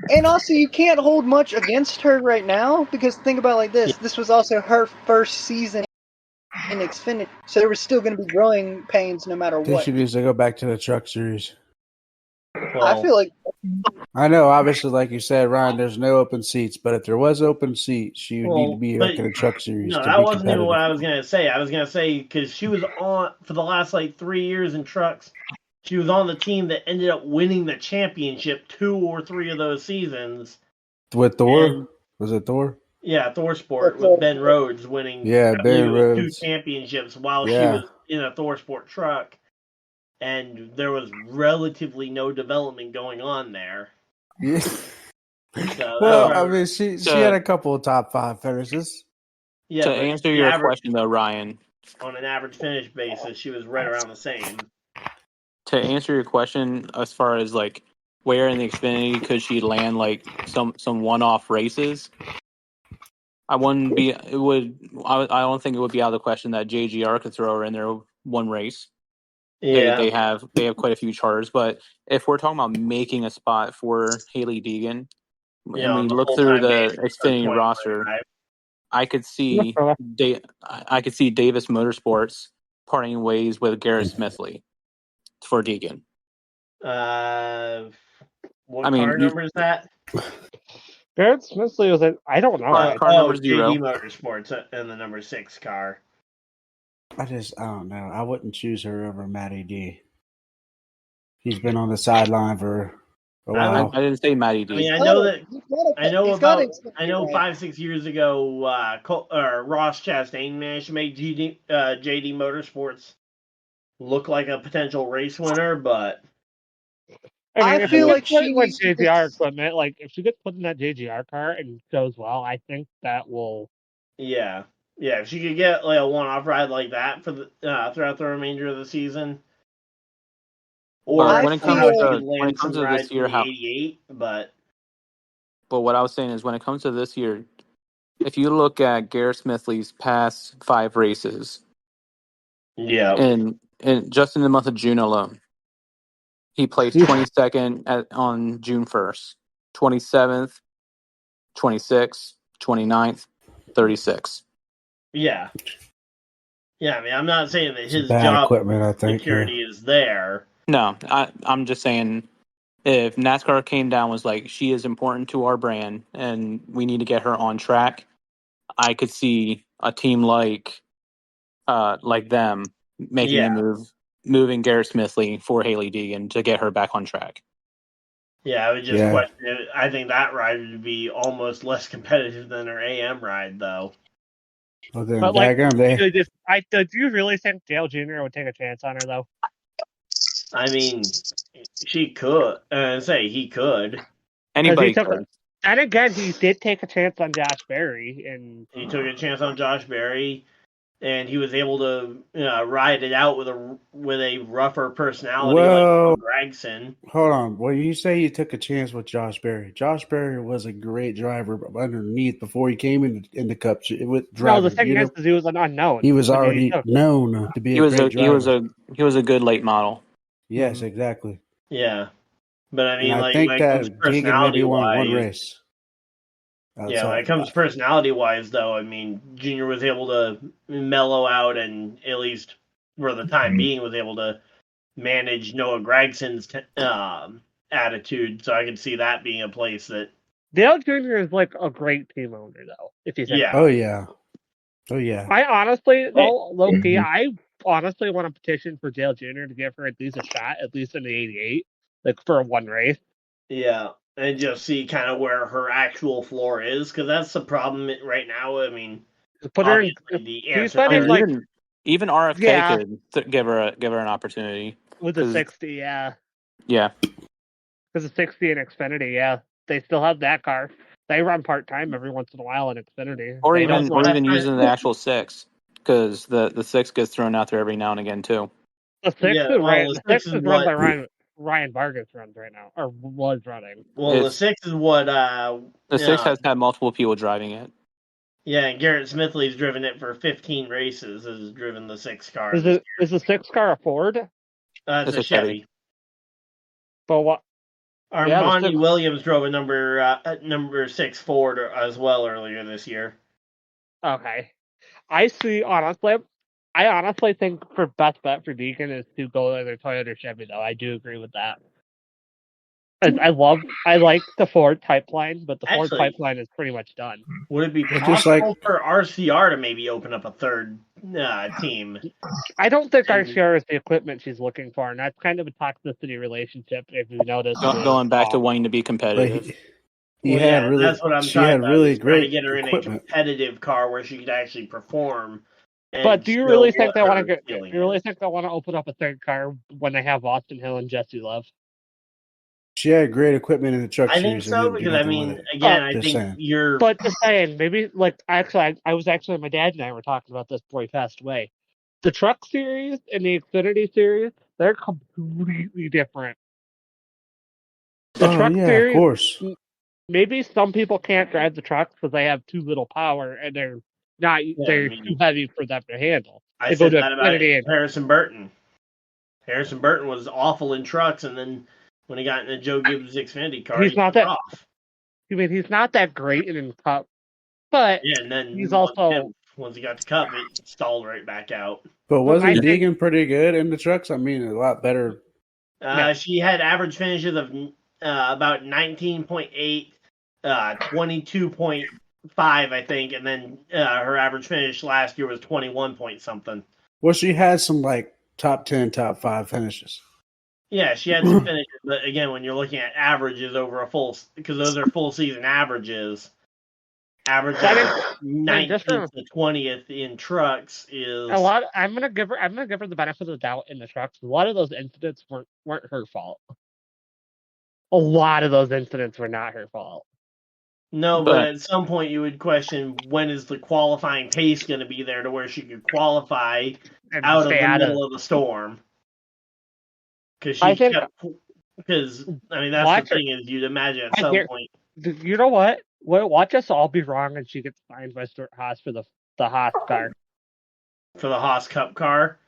And also, you can't hold much against her right now, because think about it like this. Yeah. This was also her first season in Xfinity, so there was still going to be growing pains no matter what. She needs to go back to the truck series. Well, I feel like... I know, obviously, like you said, Ryan, there's no open seats, but if there was open seats, she would need to be back in the truck series. No, that wasn't even what I was going to say. I was going to say, because she was on, for the last, 3 years in trucks, she was on the team that ended up winning the championship 2 or 3 of those seasons. With Thor? Was it Thor? Yeah, Thor Sport with Ben Rhodes winning Ben Rhodes. 2 championships while she was in a Thor Sport truck. And there was relatively no development going on there. Yeah. So, I mean, she had a couple of top 5 finishes. Yeah, to answer your question, though, Ryan. On an average finish basis, she was right around the same. To answer your question, as far as where in the Xfinity could she land some one-off races, I don't think it would be out of the question that JGR could throw her in there one race. Yeah, they have quite a few charters, but if we're talking about making a spot for Hailie Deegan, and we look through the Xfinity roster, I could see Davis Motorsports parting ways with Garrett Smithley for Deegan. What car number is that? Garrett Smithley was I don't know. Car number 0. JD Motorsports and the number 6 car. I don't know. I wouldn't choose her over Matty D. He's been on the sideline for a while. I didn't say Matty D. I mean, I know 5-6 years ago, Ross Chastain managed to make JD Motorsports look like a potential race winner, but I feel like she with JGR equipment, if she gets put in that JGR car and goes well, I think that will. Yeah. If she could get a one-off ride like that for the throughout the remainder of the season, or when it comes to this year, but what I was saying is when it comes to this year, if you look at Garrett Smithley's past 5 races, and just in the month of June alone, he placed 22nd on June 1st, 27th, 26th, 29th, 36th. Yeah. I mean, I'm not saying that his job security is there. No, I'm just saying if NASCAR came down was she is important to our brand and we need to get her on track, I could see a team like them making a move, moving Garrett Smithley for Hailie Deegan to get her back on track. Yeah, I would just question it. I think that ride would be almost less competitive than her AM ride, though. Well, then, but do you really think Dale Jr. would take a chance on her, though? I mean, she could. He could. Anybody could. And again, he did take a chance on Josh Berry, and he took a chance on Josh Berry, and he was able to ride it out with a rougher personality like Gregson. Hold on. Well, you say you took a chance with Josh Berry. Josh Berry was a great driver underneath before he came in the Cup. No, the thing is, he was an unknown. He was already known to be a great driver. He was a good late model. Yes, exactly. Yeah, but I mean, I think that Deegan maybe won one race. Yeah, when it comes to personality-wise, though, I mean, Junior was able to mellow out and, at least for the time being, was able to manage Noah Gregson's attitude, so I could see that being a place that... Dale Jr. is a great team owner, though, if you think Oh, yeah. I honestly, low-key, I honestly want to petition for Dale Jr. to give her at least a shot, at least in the 88, for one race. Yeah. And just see kind of where her actual floor is, because that's the problem right now. I mean, put her in the answer. Even RFK could give her an opportunity. With the 60, yeah. Yeah. Because the 60 and Xfinity, they still have that car. They run part-time every once in a while in Xfinity. Or even using the actual 6, because the 6 gets thrown out there every now and again, too. The 6 is run by Ryan Vargas runs right now, or was running. Well, the 6 is what... the 6 has had multiple people driving it. Yeah, and Garrett Smithley's driven it for 15 races, has driven the 6 car. Is the 6 car a Ford? It's a Chevy. But what? Armani Williams drove a number 6 Ford as well earlier this year. Okay. I honestly think for best bet for Deacon is to go either Toyota or Chevy, though. I do agree with that. I like the Ford pipeline, but the Ford pipeline is pretty much done. Would it be possible for RCR to maybe open up a third team? I don't think RCR is the equipment she's looking for, and that's kind of a toxicity relationship, if you notice. Going back to wanting to be competitive. That's what I'm talking about. Really trying to get her in a competitive car where she could actually perform. But do you really think they want to Do you really think they want to open up a third car when they have Austin Hill and Jesse Love? She had great equipment in the truck series. I think so, because I think you're. But just saying, maybe I was actually my dad and I were talking about this before he passed away. The truck series and the Xfinity series, they're completely different. The truck series, of course. Maybe some people can't drive the trucks because they have too little power and they're too heavy for them to handle. I said that about Harrison Burton. Harrison Burton was awful in trucks, and then when he got in the Joe Gibbs Xfinity car, he's not that off. I mean, he's not that great in Cup, but and then he's also once he got to Cup, it stalled right back out. But wasn't Deegan pretty good in the trucks? I mean, a lot better. She had average finishes of about 19.8, 22.5, I think, and then her average finish last year was 21 point something. Well, she had some top 10, top 5 finishes. Yeah, she had some finishes, but again, when you're looking at averages over because those are full season averages, average 19th to 20th in trucks is a lot. I'm gonna give her the benefit of the doubt in the trucks. A lot of those incidents weren't her fault. A lot of those incidents were not her fault. No, but at some point you would question, when is the qualifying pace going to be there to where she could qualify out of the middle of the storm? Because that's the thing is, you'd imagine at some point. You know what? Watch us all be wrong, and she gets signed by Stuart Haas for the Haas car. For the Haas Cup car?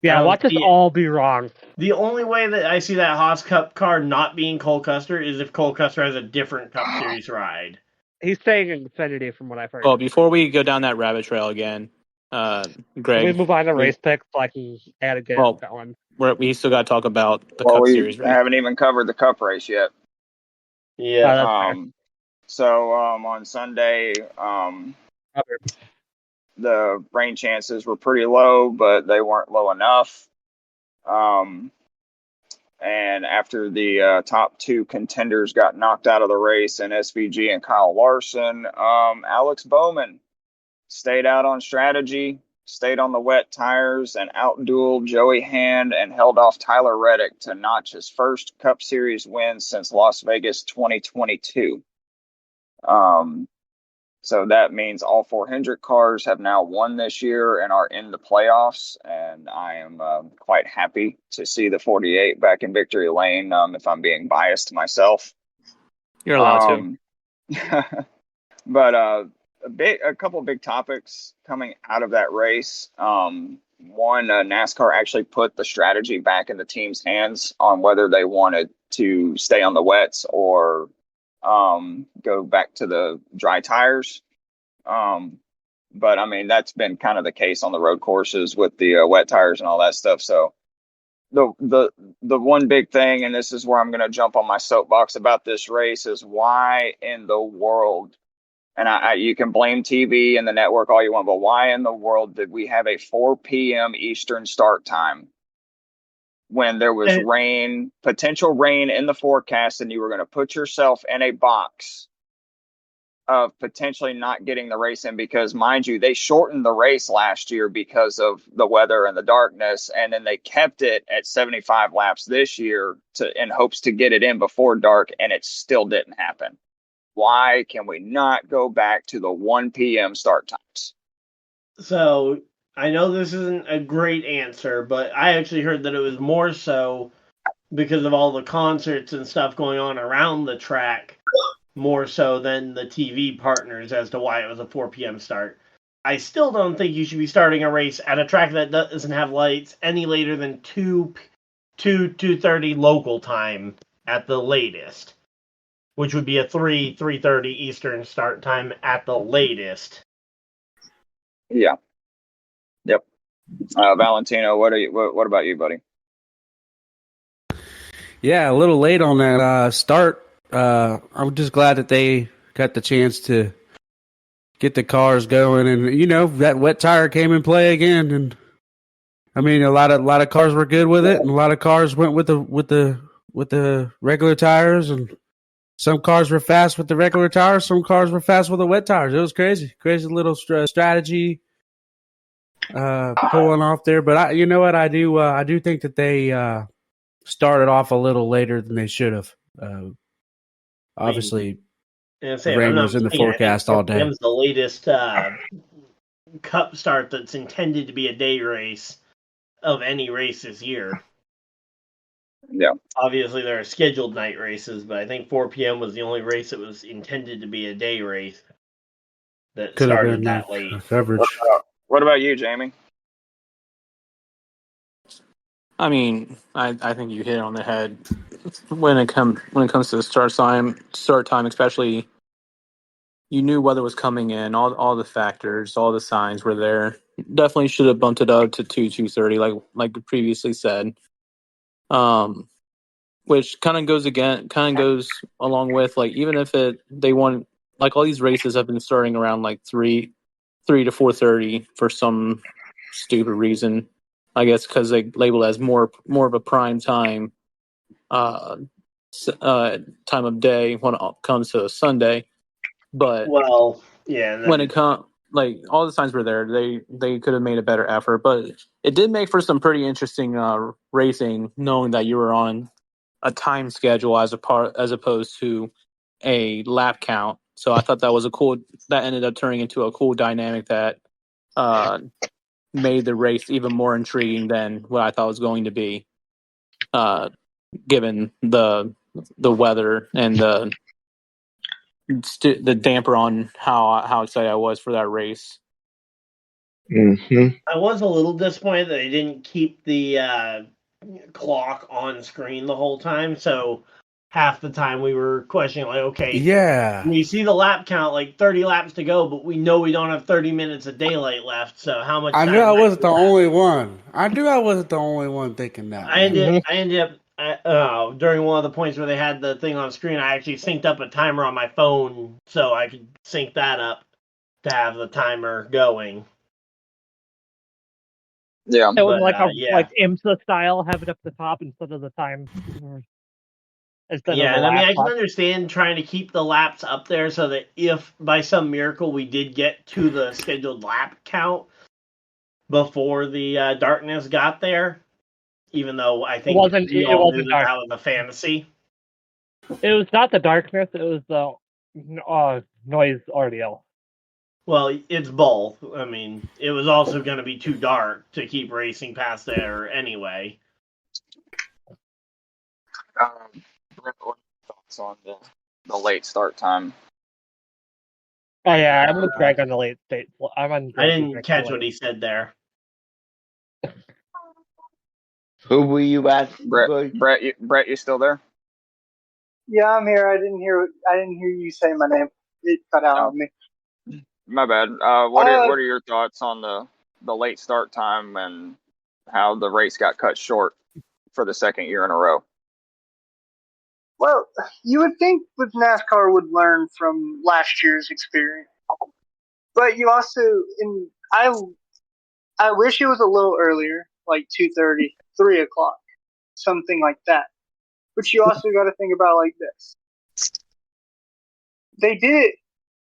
Yeah, watch us all be wrong. The only way that I see that Haas Cup car not being Cole Custer is if Cole Custer has a different Cup Series ride. He's staying in Xfinity from what I've heard. Well, before we go down that rabbit trail again, Greg... Can we move on to race picks so I can add again that one? We still got to talk about the Cup Series race. I haven't even covered the Cup race yet. Yeah. So on Sunday, the rain chances were pretty low, but they weren't low enough. And after the top 2 contenders got knocked out of the race in SVG and Kyle Larson, Alex Bowman stayed out on strategy, stayed on the wet tires, and outdueled Joey Hand and held off Tyler Reddick to notch his first Cup Series win since Las Vegas 2022. So that means all 4 Hendrick cars have now won this year and are in the playoffs, and I am quite happy to see the 48 back in victory lane, if I'm being biased myself. You're allowed to. But a couple of big topics coming out of that race. One, NASCAR actually put the strategy back in the team's hands on whether they wanted to stay on the wets or go back to the dry tires. But I mean, that's been kind of the case on the road courses with the wet tires and all that stuff. So the one big thing, and this is where I'm going to jump on my soapbox about this race, is why in the world, and you can blame TV and the network all you want, but why in the world did we have a 4 p.m. Eastern start time when there was potential rain in the forecast, and you were going to put yourself in a box of potentially not getting the race in because, mind you, they shortened the race last year because of the weather and the darkness, and then they kept it at 75 laps this year in hopes to get it in before dark, and it still didn't happen. Why can we not go back to the 1 p.m. start times? So I know this isn't a great answer, but I actually heard that it was more so because of all the concerts and stuff going on around the track, more so than the TV partners as to why it was a 4 p.m. start. I still don't think you should be starting a race at a track that doesn't have lights any later than 2:30 local time at the latest, which would be a 3:30 Eastern start time at the latest. Yeah. Yep. Valentino, what about you, buddy? Yeah, a little late on that start. I'm just glad that they got the chance to get the cars going, and that wet tire came in play again. And I mean, a lot of cars were good with it, and a lot of cars went with the regular tires, and some cars were fast with the regular tires, some cars were fast with the wet tires. It was crazy little strategy pulling off there. But you know what? I do think that they started off a little later than they should have. Obviously, rain was in the forecast all day. It was the latest cup start that's intended to be a day race of any race this year. Yeah. Obviously, there are scheduled night races, but I think 4 p.m. was the only race that was intended to be a day race that Could started that late. Coverage. What about you, Jamie? I mean, I think you hit it on the head when it comes to the start time, especially. You knew weather was coming in, all the factors, all the signs were there. Definitely should have bumped it up to 2:30, like previously said. Which kind of goes along with, like, even if they want, like, all these races have been starting around like 3 to 4:30 for some stupid reason. I guess because they label it as more of a prime time time of day when it comes to a Sunday. But when it comes, like, all the signs were there, they could have made a better effort. But it did make for some pretty interesting racing, knowing that you were on a time schedule as opposed to a lap count. So I thought that ended up turning into a cool dynamic that made the race even more intriguing than what I thought it was going to be, given the weather and the damper on how excited I was for that race. Mm-hmm. I was a little disappointed that they didn't keep the clock on screen the whole time, so half the time we were questioning, like, okay, yeah, we see the lap count, like 30 laps to go, but we know we don't have 30 minutes of daylight left, so how much time? I knew I wasn't the only one. I knew I wasn't the only one thinking that. I ended up during one of the points where they had the thing on screen, I actually synced up a timer on my phone so I could sync that up to have the timer going. Yeah, it was like IMSA style, have it up the top instead of the time. Yeah, and I mean, I can understand trying to keep the laps up there so that if by some miracle we did get to the scheduled lap count before the darkness got there, even though I think it wasn't that was a fantasy. It was not the darkness; it was the noise ordeal. Well, it's both. I mean, it was also going to be too dark to keep racing past there anyway. What are your thoughts on the late start time? Oh yeah, I'm with Greg on the late state. I didn't catch what he said there. Who were you at? Brett, you still there? Yeah, I'm here. I didn't hear you say my name. It cut out on me. My bad. What are your thoughts on the late start time and how the race got cut short for the second year in a row? Well, you would think with NASCAR would learn from last year's experience, but you also, I wish it was a little earlier, like 2:30, 3 o'clock, something like that. But you also got to think about it like this: they did it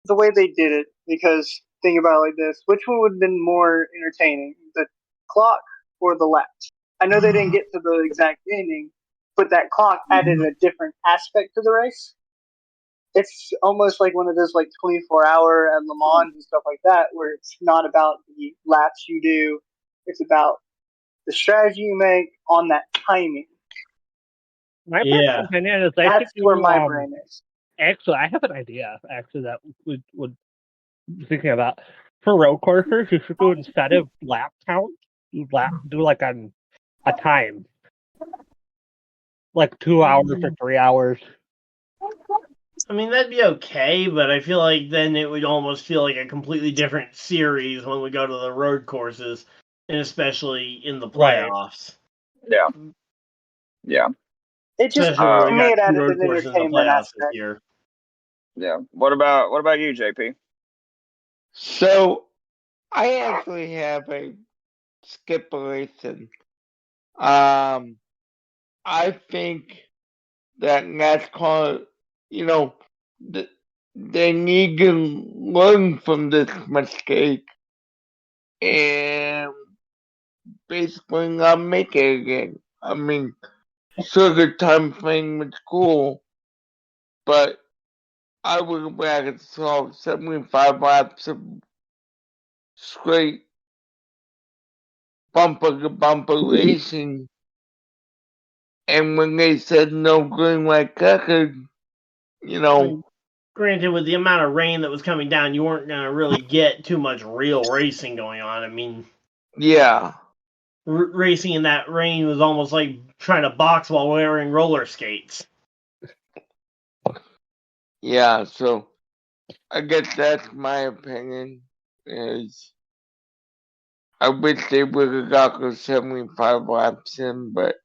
the way they did it, because think about it like this: which one would have been more entertaining, the clock or the laps? I know they didn't get to the exact ending, but that clock added a different aspect to the race. It's almost like one of those 24-hour at Le Mans and stuff like that, where it's not about the laps you do, it's about the strategy you make on that timing. My personal opinion is that's where my brain is. Actually, I have an idea. Actually, that would thinking about for road courses, you should do instead of lap count, do like on a time, like 2 hours or 3 hours. I mean, that'd be okay, but I feel like then it would almost feel like a completely different series when we go to the road courses, and especially in the playoffs. Yeah. Yeah. It just to me it added an entertainment aspect this year. Yeah. What about you, JP? So I actually have a stipulation. I think that NASCAR, they need to learn from this mistake and basically not make it again. I mean, sure, the time frame was cool, but I would rather saw 75 laps of straight bumper to bumper racing. And when they said no green light checkered, Granted, with the amount of rain that was coming down, you weren't going to really get too much real racing going on. I mean, yeah. Racing in that rain was almost like trying to box while wearing roller skates. Yeah, so I guess that's my opinion. Is I wish they would have got those 75 laps in, but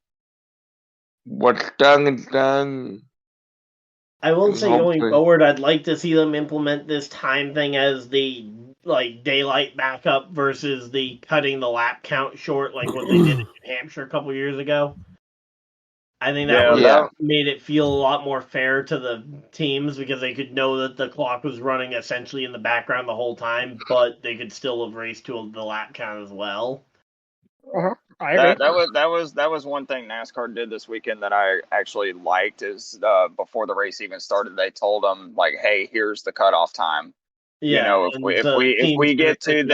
what's done is done. I will say, going forward, I'd like to see them implement this time thing as the daylight backup versus the cutting the lap count short, like what they did in New Hampshire a couple years ago. I think that would have made it feel a lot more fair to the teams because they could know that the clock was running essentially in the background the whole time, but they could still have raced to the lap count as well. That was one thing NASCAR did this weekend that I actually liked is before the race even started, they told them hey, here's the cutoff time. Yeah, if we get to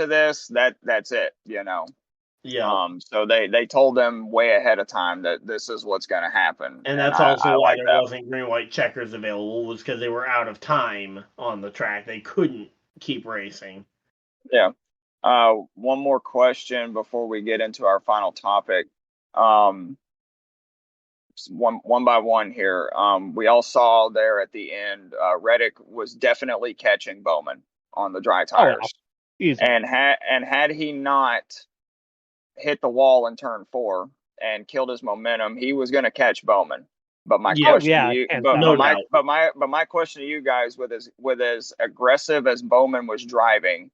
this, that's it. Yeah. So they told them way ahead of time that this is what's going to happen. And that's also why there wasn't green white checkers available, was because they were out of time on the track. They couldn't keep racing. Yeah. One more question before we get into our final topic. One by one here. We all saw there at the end, Reddick was definitely catching Bowman on the dry tires. And had he not hit the wall in turn 4 and killed his momentum, he was going to catch Bowman. But my question to you, my question to you guys, with as aggressive as Bowman was driving,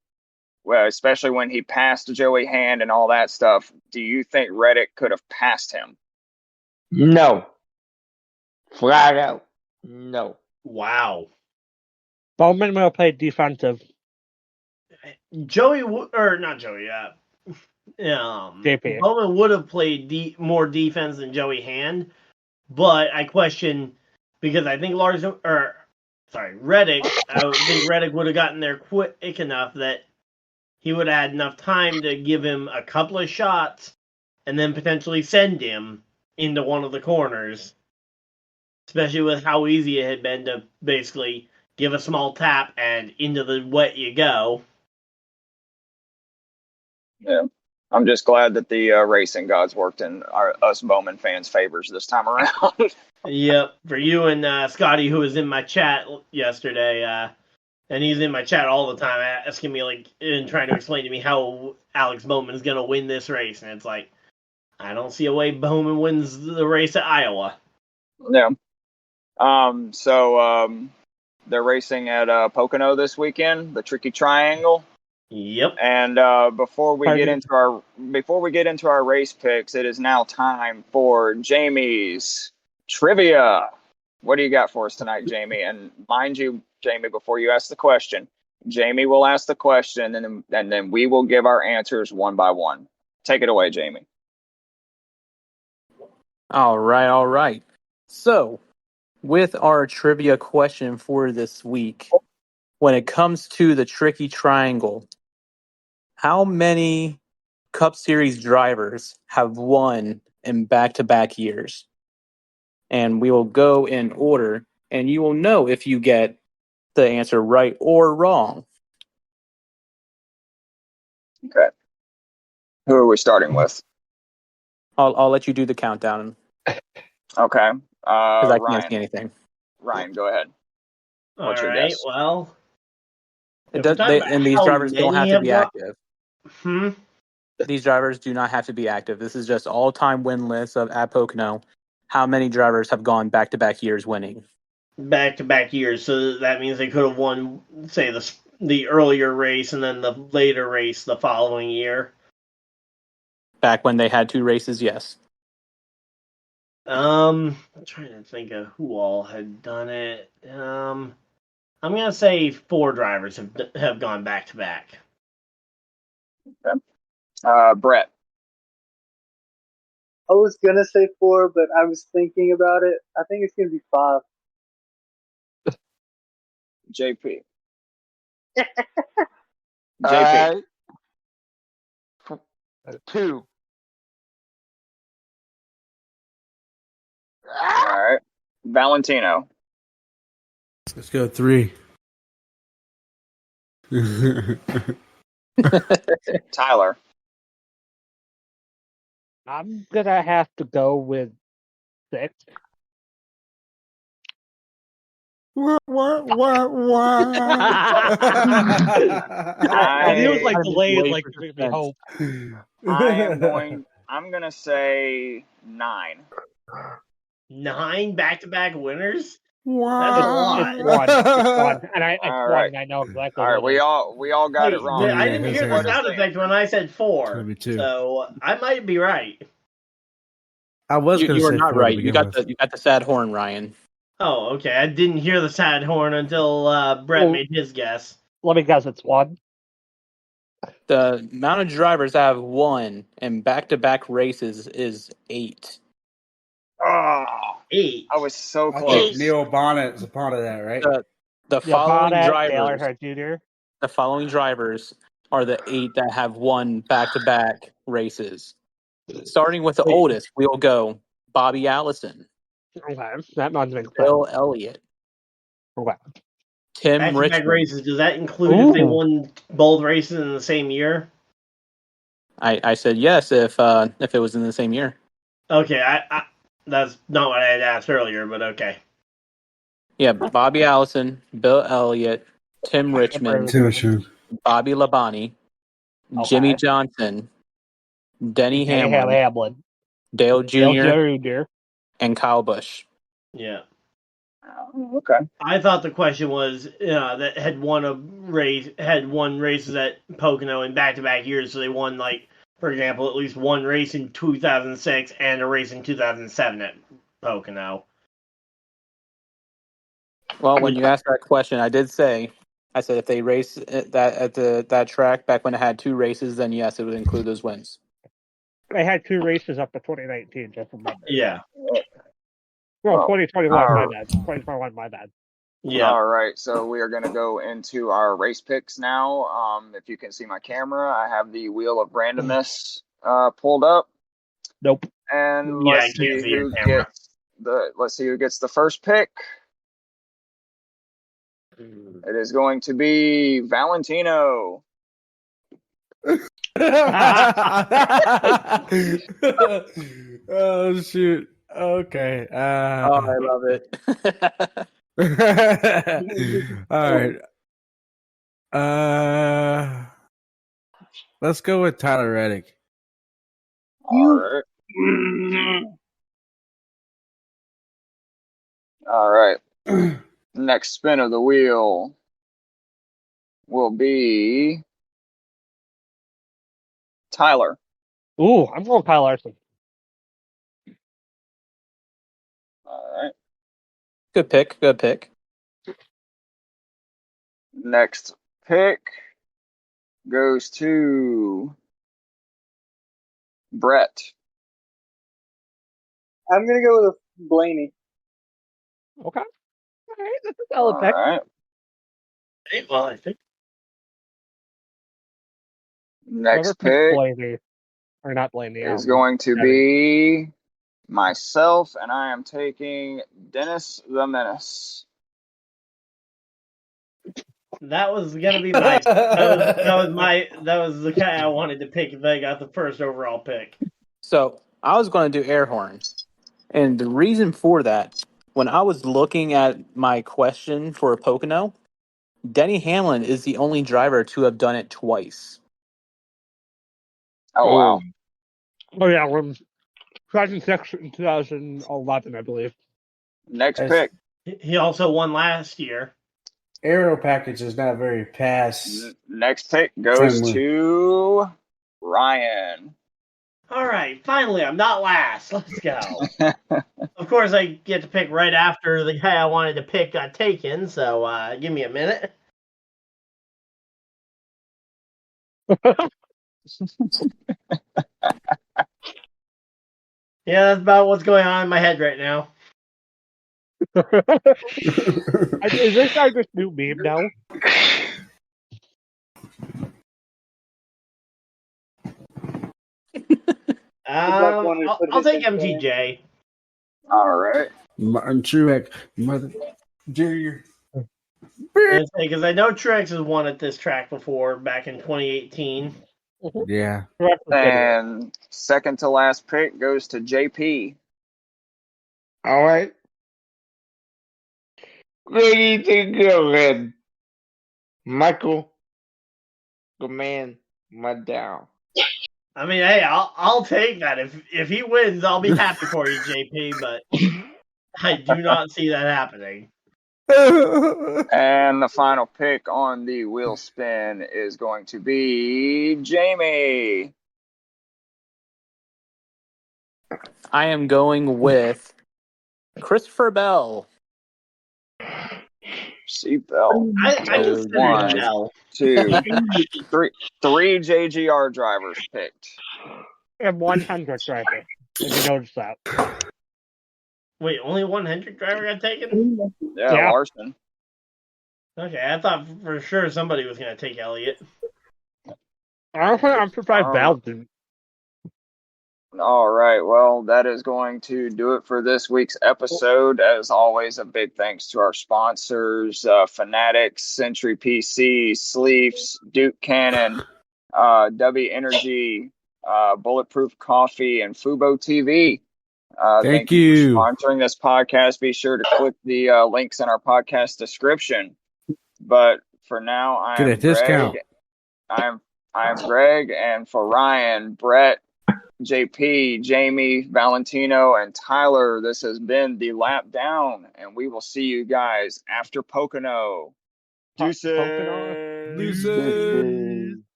well, especially when he passed Joey Hand and all that stuff, do you think Reddick could have passed him? No. Flat out, no. Wow. Bowman will play defensive. JP. Bowman would have played more defense than Joey Hand, but I question because I think Reddick. I would think Reddick would have gotten there quick enough that he would have had enough time to give him a couple of shots and then potentially send him into one of the corners, especially with how easy it had been to basically give a small tap and into the wet you go. Yeah. I'm just glad that the racing gods worked in us Bowman fans' favors this time around. Yep. For you and Scotty, who was in my chat yesterday, and he's in my chat all the time asking me, and trying to explain to me how Alex Bowman is going to win this race. And it's I don't see a way Bowman wins the race at Iowa. Yeah. So they're racing at Pocono this weekend, the Tricky Triangle. Yep. And before we get into our race picks, it is now time for Jamie's trivia. What do you got for us tonight, Jamie? And mind you, Jamie, before you ask the question. Jamie will ask the question, and then we will give our answers one by one. Take it away, Jamie. All right. So, with our trivia question for this week, when it comes to the tricky triangle, how many Cup Series drivers have won in back-to-back years? And we will go in order, and you will know if you get the answer right or wrong. Okay. Who are we starting with? I'll let you do the countdown. Okay. Because I Ryan. can't see anything. Ryan, go ahead. What's your guess? Well, and these drivers don't have to be active. These drivers do not have to be active. This is just all-time win list at Pocono. How many drivers have gone back-to-back years winning? Back-to-back years. So that means they could have won, say, the earlier race and then the later race the following year. Back when they had 2 races, yes. I'm trying to think of who all had done it. I'm gonna say 4 drivers have gone back-to-back. Okay. Brett. I was gonna say 4, but I was thinking about it. I think it's gonna be 5. JP. JP. 2. All right. Valentino. Let's go 3. Tyler. I'm gonna have to go with 6. What? It was like delayed, like to make me hope. I'm gonna say 9. 9 back-to-back winners? Wow. That's a lot. It's one. And I know exactly. All right, we all got it wrong. I didn't hear the sound effect when I said 4. So I might be right. I was going to say you were not 4 right. You got the sad horn, Ryan. Oh, okay. I didn't hear the sad horn until Brett made his guess. Let me guess, it's 1. The amount of drivers that have won in back-to-back races is 8. Oh, 8. I was so close. Neil Bonnet is a part of that, right? The following drivers are the 8 that have won back-to-back races. Starting with the oldest, we'll go Bobby Allison. Okay, that might make sense. Bill Elliott. Okay. Tim Back-to-back Richmond. races, does that include if they won both races in the same year? I said yes if it was in the same year. Okay, I that's not what I had asked earlier, but okay. Yeah, Bobby Allison, Bill Elliott, Tim Richmond, Bobby Labonte, Jimmy Johnson, Denny Hamlin, Dale Jr., and Kyle Busch. Yeah. Oh, okay. I thought the question was that had won races at Pocono in back-to-back years, so they won, like, for example, at least one race in 2006 and a race in 2007 at Pocono. Well, when you asked that question, I said if they race at that track back when it had 2 races, then yes, it would include those wins. They had 2 races up to 2019, just remember. Yeah. No, 2021, my bad. 2021, my bad. Yeah. All right, so we are going to go into our race picks now. If you can see my camera, I have the wheel of randomness pulled up. Nope. And Yeah, let's see who gets the first pick. It is going to be Valentino. Oh shoot! Okay. I love it. All right. Let's go with Tyler Reddick. All right. Next spin of the wheel will be Tyler. Ooh, I'm going Kyle Larson. All right. Good pick. Next pick goes to Brett. I'm gonna go with Blaney. Okay. All right, that's a solid pick. All right. Well, I think. Next pick Blaney, or not Blaney, is going to be myself, and I am taking Dennis the Menace. That was gonna be my. That was the guy I wanted to pick if I got the first overall pick. So I was going to do air horn. And the reason for that, when I was looking at my question for a Pocono, Denny Hamlin is the only driver to have done it twice. Oh, wow. Oh, yeah, when 2006 and 2011, I believe. Next pick. He also won last year. Aero package is not very pass. Next pick goes to Ryan. All right, finally, I'm not last. Let's go. Of course, I get to pick right after the guy I wanted to pick got taken, so give me a minute. Yeah, that's about what's going on in my head right now. Is this guy just new meme now? I'll take MTJ. All right. Martin Truex, Mother Junior. Because I know Truex has won at this track before, back in 2018. Yeah. And second to last pick goes to JP. All right. Ready to go ahead. Michael, the man, my down. I mean, hey, I'll take that. If he wins, I'll be happy for you, JP, but I do not see that happening. And the final pick on the wheel spin is going to be Jamie. I am going with Christopher Bell. Seatbelt. I consider Bell. 1, 2, 3 JGR drivers picked. And 100 driver. If you notice that. Wait, only 100 driver got taken? Yeah, Larson. Okay, I thought for sure somebody was going to take Elliott. Honestly, I'm surprised Bell didn't. All right, well, that is going to do it for this week's episode. As always, a big thanks to our sponsors, Fanatics, Century PC, Sleeves, Duke Cannon, W Energy, Bulletproof Coffee, and Fubo TV. Thank you for sponsoring this podcast. Be sure to click the links in our podcast description. But for now, I am Greg. I am Greg, and for Ryan, Brett, JP, Jamie, Valentino, and Tyler, this has been the Lap Down, and we will see you guys after Pocono. Deuces.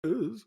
Deuces.